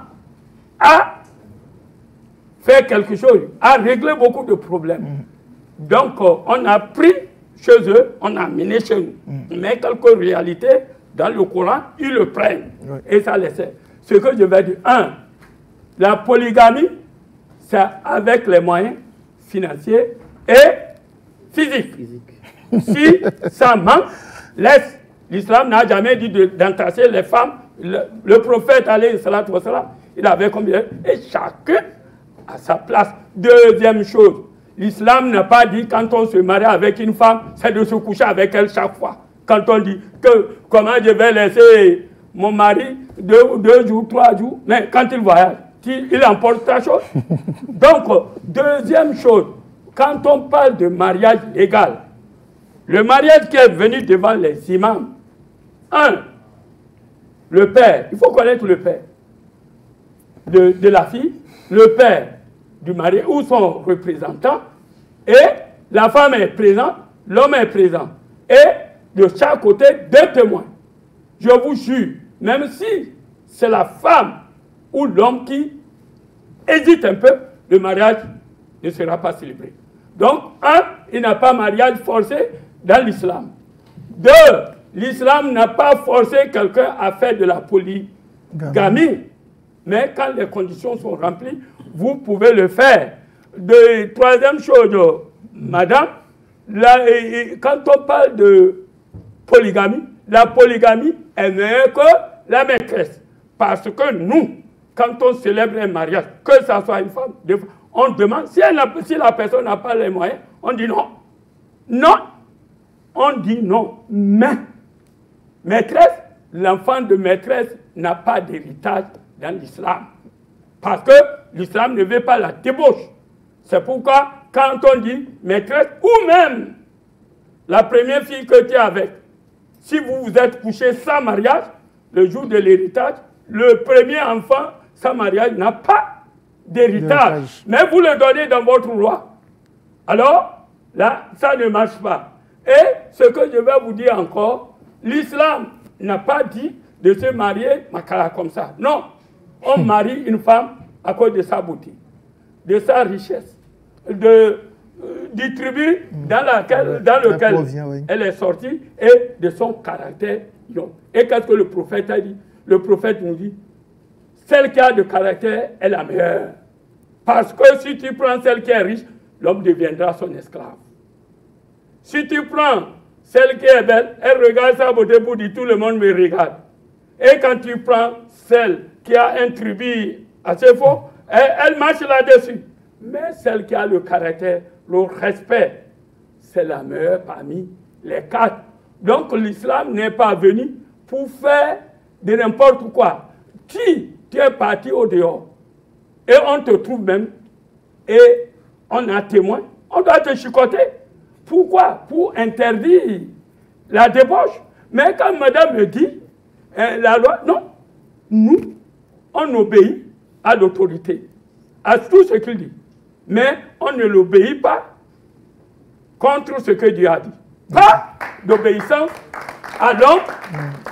à faire quelque chose, à régler beaucoup de problèmes. Donc, on a pris chez eux, on a amené chez nous. Mais quelques réalités, dans le Coran, ils le prennent. Et ça les sert. Ce que je vais dire, la polygamie, c'est avec les moyens financiers et physiques. Si ça manque, laisse. L'islam n'a jamais dit d'entasser les femmes. Le prophète, alayhi salatu wa salam, il avait combien? Et chacun à sa place. Deuxième chose, l'islam n'a pas dit quand on se marie avec une femme, c'est de se coucher avec elle chaque fois. Quand on dit que comment je vais laisser mon mari 2 jours, 3 jours, mais quand il voyage, il emporte ta chose. Donc, deuxième chose, quand on parle de mariage légal, le mariage qui est venu devant les imams, le père, il faut connaître le père de la fille, le père du mari ou son représentant, et la femme est présente, l'homme est présent. Et de chaque côté, 2 témoins. Je vous jure, même si c'est la femme ou l'homme qui hésite un peu, le mariage ne sera pas célébré. Donc, il n'y a pas mariage forcé dans l'islam. 2, l'islam n'a pas forcé quelqu'un à faire de la polygamie. Mais quand les conditions sont remplies, vous pouvez le faire. Troisième chose, madame, quand on parle de polygamie, la polygamie est meilleure que la maîtresse. Parce que nous, quand on célèbre un mariage, que ça soit une femme, on demande, si la personne n'a pas les moyens, on dit non. Non, on dit non. Mais, maîtresse, l'enfant de maîtresse n'a pas d'héritage dans l'islam. Parce que l'islam ne veut pas la débauche. C'est pourquoi, quand on dit maîtresse, ou même la première fille que tu es avec, si vous vous êtes couché sans mariage, le jour de l'héritage, le premier enfant sans mariage n'a pas d'héritage. Mais vous le donnez dans votre loi. Alors, là, ça ne marche pas. Et ce que je vais vous dire encore, l'islam n'a pas dit de se marier comme ça. Non. On marie une femme à cause de sa beauté, de sa richesse, du tribut dans lequel elle est sortie et de son caractère. Et qu'est-ce que le prophète a dit? Le prophète nous dit, celle qui a de caractère est la meilleure. Parce que si tu prends celle qui est riche, l'homme deviendra son esclave. Si tu prends celle qui est belle, elle regarde sa beauté pour dire tout le monde me regarde. Et quand tu prends celle qui a un tribut assez fort, elle marche là-dessus. Mais celle qui a le caractère, le respect, c'est la meilleure parmi les 4. Donc l'islam n'est pas venu pour faire de n'importe quoi. Si tu es parti au dehors et on te trouve même et on a témoin, on doit te chicoter. Pourquoi? Pour interdire la débauche. Mais quand madame me dit, la loi, non, nous, on obéit à l'autorité, à tout ce qu'il dit. Mais on ne l'obéit pas contre ce que Dieu a dit. Pas d'obéissance à l'homme,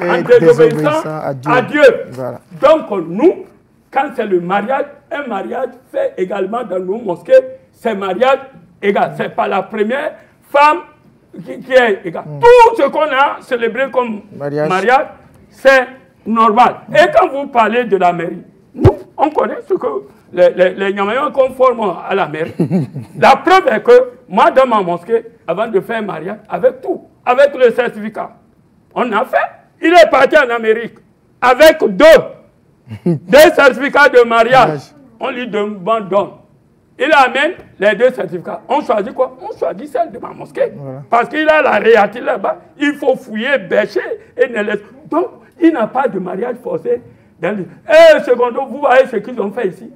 en désobéissance à Dieu. Voilà. Donc nous, quand c'est le mariage, un mariage fait également dans nos mosquées, c'est mariage égal. Ce n'est pas la première femme qui est égale. Tout ce qu'on a célébré comme mariage, c'est normal. Et quand vous parlez de la mairie, nous, on connaît ce que les Nyamayans conforment à la mairie. La preuve est que moi, dans ma mosquée, avant de faire un mariage, avec tout, avec le certificat, on a fait. Il est parti en Amérique avec deux certificats de mariage. On lui donne. Il amène les 2 certificats. On choisit quoi? On choisit celle de ma mosquée. Voilà. Parce qu'il a la réalité là-bas. Il faut fouiller, bêcher et ne laisser. Donc, il n'a pas de mariage forcé. Et secondo, vous voyez ce qu'ils ont fait ici.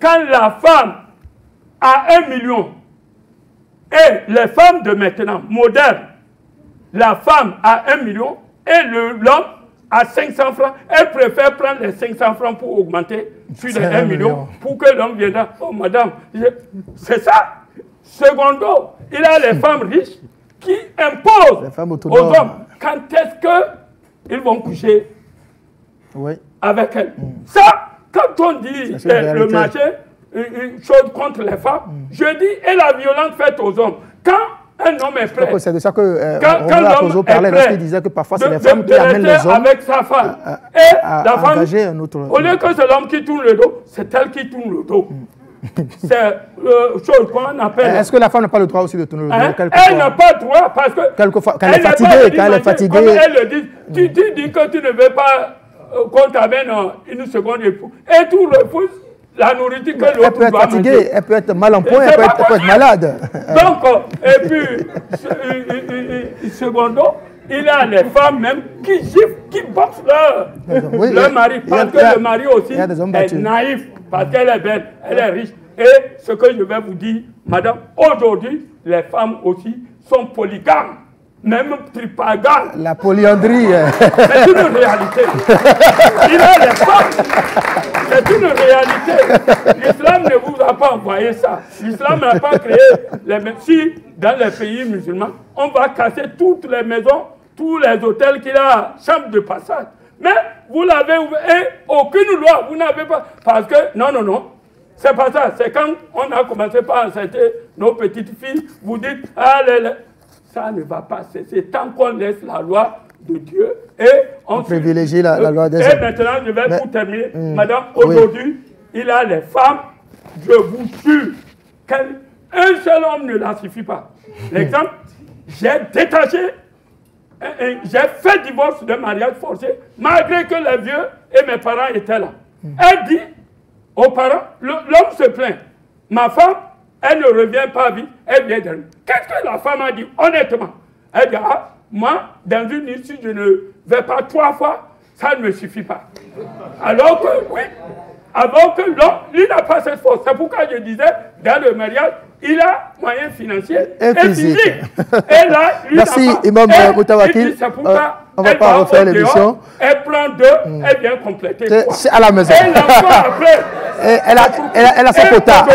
Quand la femme a 1 million et les femmes de maintenant, modernes, la femme a 1 million et l'homme a 500 francs, elle préfère prendre les 500 francs pour augmenter sur les 1 million pour que l'homme vienne. Oh madame, c'est ça. Secondo, il a les femmes riches qui imposent aux hommes quand est-ce qu'ils vont coucher avec elles. Ça, quand on dit le marché, une chose contre les femmes, je dis, et la violence faite aux hommes. Quand un homme est prêt. C'est de ça que Romain parlait lorsqu'il disait que parfois c'est les femmes qui amènent les hommes avec sa femme. Et la femme, au lieu que c'est l'homme qui tourne le dos, c'est elle qui tourne le dos. C'est chose qu'on appelle. Est-ce que la femme n'a pas le droit aussi de tourner le dos? Elle n'a pas le droit parce que quelquefois, quand elle est fatiguée, quand elle est fatiguée. Comme elle le dit, tu dis que tu ne veux pas qu'on t'amène une seconde épouse et tu refuses la nourriture que l'autre doit manger. Elle peut être mal en point, elle peut être malade. Donc, et puis, secondo, il y a les femmes même qui giflent, qui boxent leur mari. Parce que le mari aussi est naïf, parce qu'elle est belle, elle est riche. Et ce que je vais vous dire, madame, aujourd'hui, les femmes aussi sont polygames. Même tripagames. La polyandrie. C'est une réalité. Il a les femmes. C'est une réalité. L'islam ne vous a pas envoyé ça. L'islam n'a pas créé les maisons. Si, dans les pays musulmans, on va casser toutes les maisons, tous les hôtels qu'il a, chambre de passage. Mais vous l'avez ouvert et aucune loi, vous n'avez pas. Parce que, non. C'est pas ça. C'est quand on a commencé par inciter nos petites filles, vous dites, ça ne va pas cesser tant qu'on laisse la loi de Dieu et on privilégie la loi des hommes. Et maintenant, je vais pour terminer. Madame, aujourd'hui, il a les femmes, je vous jure, qu'un seul homme ne la suffit pas. L'exemple, j'ai détaché, j'ai fait divorce de mariage forcé, malgré que les vieux et mes parents étaient là. Elle dit aux parents, l'homme se plaint, ma femme, elle ne revient pas vite, elle vient de... Qu'est-ce que la femme a dit, honnêtement? Elle dit, moi, dans une nuit, si je ne vais pas 3 fois, ça ne me suffit pas. Alors que, oui, avant que l'homme, lui n'a pas cette force. C'est pourquoi je disais, dans le mariage, il a moyens financiers et physiques. Et là, lui n'a pas. Merci, Imam Moutawakil. C'est pourquoi on ne va pas refaire l'émission. Elle prend 2, elle vient compléter. C'est à la maison. Et l'enfant après. Elle a sa quota.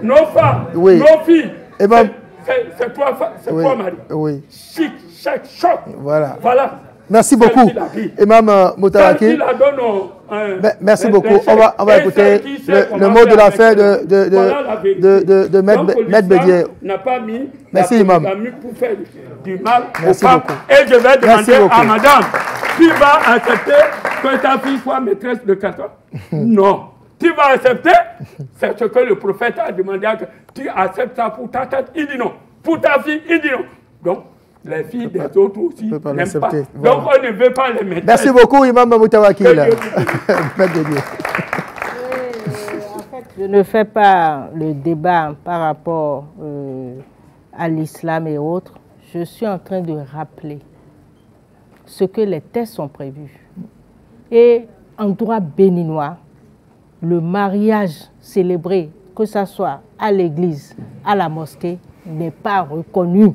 Nos femmes, nos filles, c'est 3 maris. Oui. Chaque choc. Voilà. Merci beaucoup, Imam Moutawakil. Quand il la donne Merci beaucoup. On va écouter le mot de la fin de Maître Bédier. N'a pas mis merci, Imam. Pour faire du mal merci aux femmes. Beaucoup. Et je vais demander à madame, tu vas accepter que ta fille soit maîtresse de 4 ans? Non. Tu vas accepter? C'est ce que le prophète a demandé. Tu acceptes ça pour ta tête? Il dit non. Pour ta fille? Il dit non. Donc, les filles des autres aussi n'aiment pas. Donc, on ne veut pas les mettre. Merci beaucoup, Imam Mamoutawakil. Je ne fais pas le débat par rapport à l'islam et autres. Je suis en train de rappeler ce que les textes sont prévus. Et en droit béninois, le mariage célébré, que ce soit à l'église, à la mosquée, n'est pas reconnu.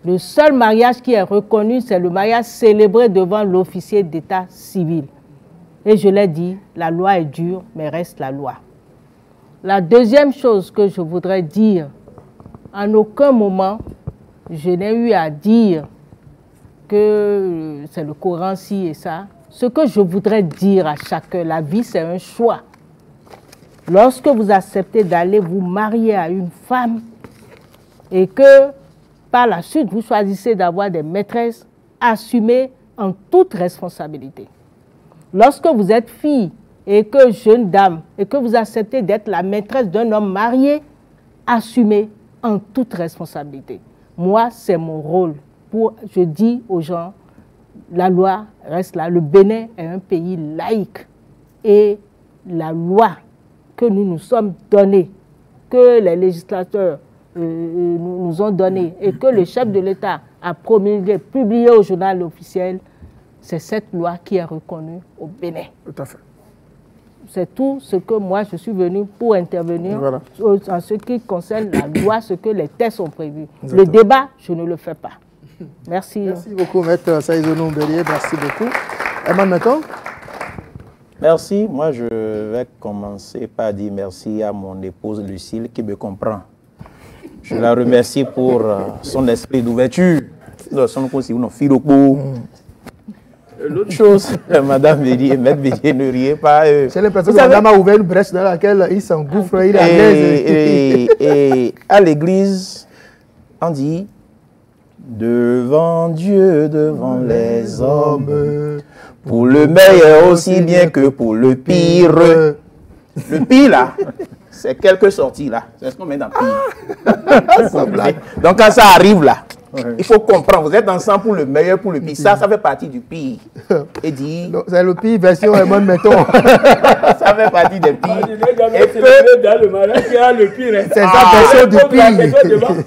Le seul mariage qui est reconnu, c'est le mariage célébré devant l'officier d'état civil. Et je l'ai dit, la loi est dure, mais reste la loi. La deuxième chose que je voudrais dire, en aucun moment, je n'ai eu à dire que c'est le Coran ci et ça. Ce que je voudrais dire à chacun, la vie c'est un choix. Lorsque vous acceptez d'aller vous marier à une femme et que par la suite vous choisissez d'avoir des maîtresses, assumez en toute responsabilité. Lorsque vous êtes fille et que jeune dame et que vous acceptez d'être la maîtresse d'un homme marié, assumez en toute responsabilité. Moi, c'est mon rôle. Je dis aux gens, la loi reste là. Le Bénin est un pays laïque et la loi que nous nous sommes donnée, que les législateurs nous ont donnée et que le chef de l'État a promulgué, publié au journal officiel, c'est cette loi qui est reconnue au Bénin. Tout à fait. C'est tout ce que moi je suis venu pour intervenir en ce qui concerne la loi, ce que les textes ont prévu. Exactement. Le débat, je ne le fais pas. Merci. Merci beaucoup, Maître Saïzonou Bélier. Merci beaucoup. Emmanuel Meton. Merci. Moi, je vais commencer par dire merci à mon épouse Lucille qui me comprend. Je la remercie pour son esprit d'ouverture. L'autre chose, Madame Bélier, Maître Bélier, ne riez pas. C'est l'impression que Madame a ouvert une brèche dans laquelle il s'engouffre, il est à l'aise. Et à l'église, on dit, devant Dieu, devant les hommes, pour le meilleur aussi bien que pour le pire. Le pire, là, c'est quelques sorties, là. C'est ce qu'on met dans le pire. Donc, quand ça arrive, là, il faut comprendre, vous êtes ensemble pour le meilleur, pour le pire. Ça fait partie du pire. Et dit... C'est le pire version Emmanuel Meton. Ça fait partie des pires. Et que dans le mariage, il y a le pire. C'est ça version du pire.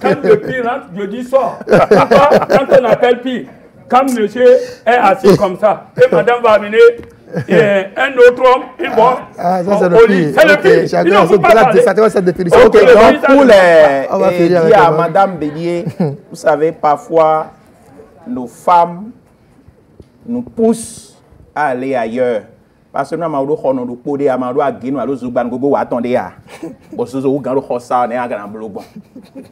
Quand le pire rentre, je dis sort. Quand on appelle pire, quand monsieur est assis comme ça, et madame va amener un autre homme, il va c'est le pire. C'est le pire. Chacun a cette définition. Donc, pour les dire à Madame Bélier, vous savez, parfois, nos femmes nous poussent à aller ailleurs. Parce que nous avons dit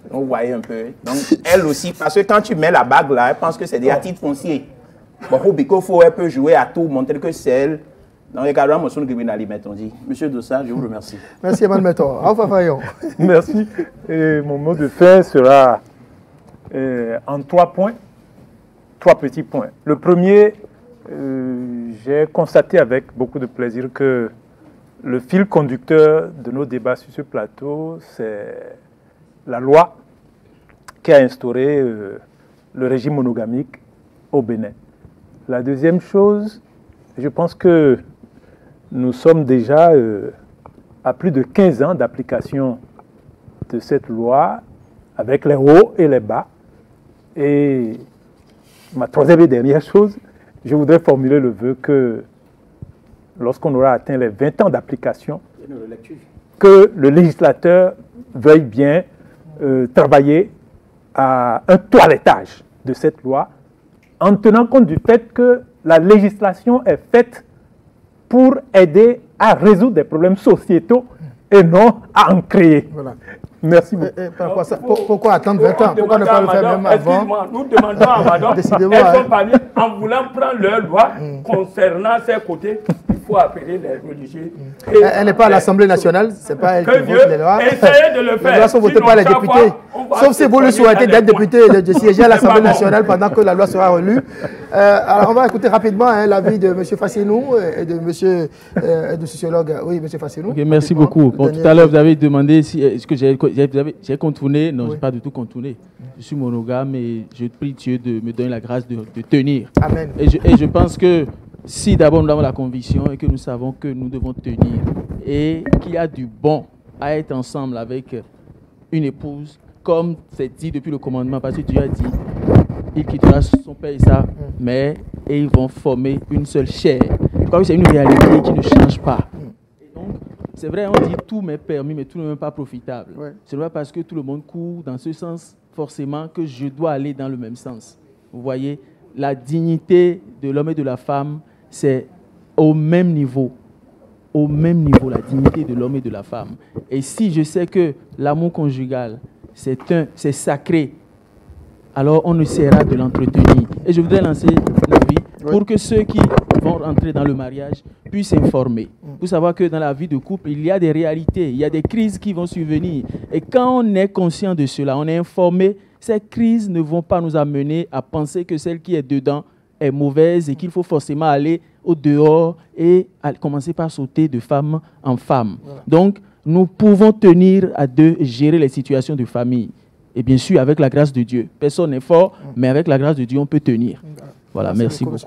vous voyez un peu. Donc, elle aussi, parce que quand tu mets la bague là, elle pense que c'est des titres fonciers. Il faut un peu jouer à tout, montrer que c'est elle. Dans les cas Monsieur Dossa, je vous remercie. Merci, Emmanuel Meton. Merci. Et mon mot de fin sera en 3 points, 3 petits points. Le premier, j'ai constaté avec beaucoup de plaisir que le fil conducteur de nos débats sur ce plateau, c'est la loi qui a instauré le régime monogamique au Bénin. La deuxième chose, je pense que nous sommes déjà à plus de 15 ans d'application de cette loi avec les hauts et les bas. Et ma troisième et dernière chose, je voudrais formuler le vœu que lorsqu'on aura atteint les 20 ans d'application, que le législateur veuille bien travailler à un toilettage de cette loi en tenant compte du fait que la législation est faite pour aider à résoudre des problèmes sociétaux et non à en créer. Voilà. Merci beaucoup. Pourquoi attendre 20 ans? Pourquoi ne pas le faire même avant? Excuse-moi, nous demandons à madame, elles sont parmi, en voulant prendre leur loi concernant ces côtés, il faut appeler les religieux. Elle n'est pas à l'Assemblée nationale, c'est pas elle qui vote les lois. Essayez de le faire. Les lois sont votées par les députés. Sauf si vous le souhaitez d'être député et de siéger à l'Assemblée nationale pendant que la loi sera relue. Alors on va écouter rapidement l'avis de M. Fassinou et de M. du sociologue. Oui, M. Fassinou. Okay, merci beaucoup. Bon, tout à l'heure, vous avez demandé si est-ce que j'ai contourné. Non, je n'ai pas du tout contourné. Je suis monogame et je prie Dieu de me donner la grâce de tenir. Amen. Et je pense que si d'abord nous avons la conviction et que nous savons que nous devons tenir et qu'il y a du bon à être ensemble avec une épouse, comme c'est dit depuis le commandement, parce que Dieu a dit, il quittera son père et sa mère et ils vont former une seule chair. Je crois que c'est une réalité qui ne change pas. Et donc, c'est vrai, on dit tout m'est permis, mais tout n'est même pas profitable. Ouais. Ce n'est pas parce que tout le monde court dans ce sens, forcément, que je dois aller dans le même sens. Vous voyez, la dignité de l'homme et de la femme, c'est au même niveau. Au même niveau, la dignité de l'homme et de la femme. Et si je sais que l'amour conjugal, c'est sacré, alors on essaiera de l'entretenir. Et je voudrais lancer l'avis pour que ceux qui vont rentrer dans le mariage puissent s'informer. Pour savoir que dans la vie de couple, il y a des réalités, il y a des crises qui vont survenir. Et quand on est conscient de cela, on est informé, ces crises ne vont pas nous amener à penser que celle qui est dedans est mauvaise et qu'il faut forcément aller au dehors et commencer par sauter de femme en femme. Voilà. Donc, nous pouvons tenir à deux et gérer les situations de famille. Et bien sûr, avec la grâce de Dieu. Personne n'est fort, mais avec la grâce de Dieu, on peut tenir. Voilà, merci beaucoup.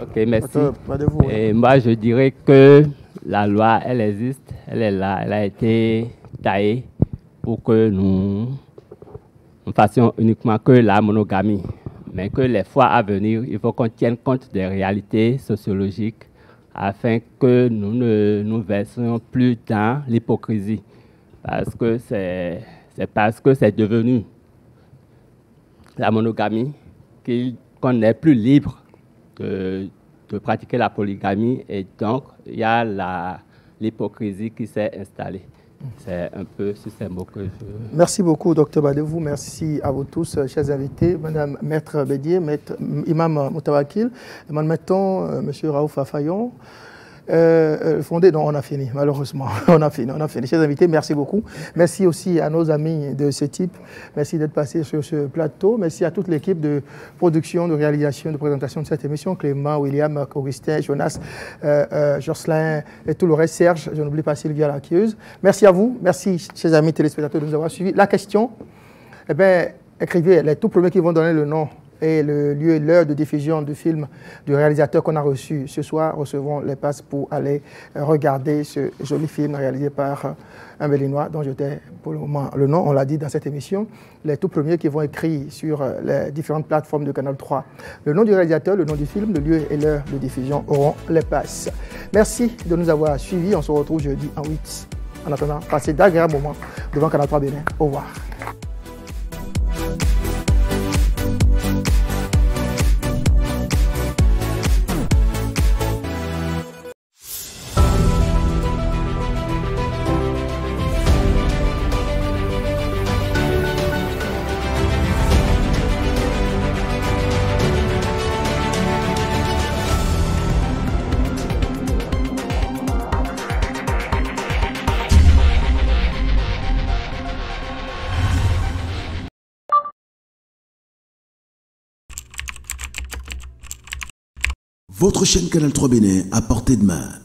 Ok, merci. Et moi, je dirais que la loi, elle existe, elle est là, elle a été taillée pour que nous fassions uniquement que la monogamie. Mais que les fois à venir, il faut qu'on tienne compte des réalités sociologiques afin que nous ne nous versions plus dans l'hypocrisie. Parce que c'est parce que c'est devenu la monogamie qu'on n'est plus libre de pratiquer la polygamie et donc il y a l'hypocrisie qui s'est installée. C'est un peu sur ces mots que je... Merci beaucoup, Dr Badevou. Merci à vous tous, chers invités. Madame Maître Bédier, Imam Moutawakil, Mettons, Monsieur Raouf Afayon. Fondé, non, on a fini, malheureusement. On a fini. Chers invités, merci beaucoup. Merci aussi à nos amis de ce type. Merci d'être passés sur ce plateau. Merci à toute l'équipe de production, de réalisation, de présentation de cette émission. Clément, William, Augustin, Jonas, Jocelyn et tout le reste. Serge, je n'oublie pas Sylvia Laquieuse. Merci à vous. Merci, chers amis téléspectateurs, de nous avoir suivis. La question, eh bien, écrivez les tout premiers qui vont donner le nom et le lieu et l'heure de diffusion du film du réalisateur qu'on a reçu ce soir recevront les passes pour aller regarder ce joli film réalisé par un Béninois dont je t'ai pour le moment le nom, on l'a dit dans cette émission. Les tout premiers qui vont écrire sur les différentes plateformes de Canal 3 le nom du réalisateur, le nom du film, le lieu et l'heure de diffusion auront les passes. Merci de nous avoir suivis. On se retrouve jeudi en 8. En attendant, passez d'agréables moments devant Canal 3 Bénin. Au revoir. Votre chaîne Canal 3 Bénin à portée de main.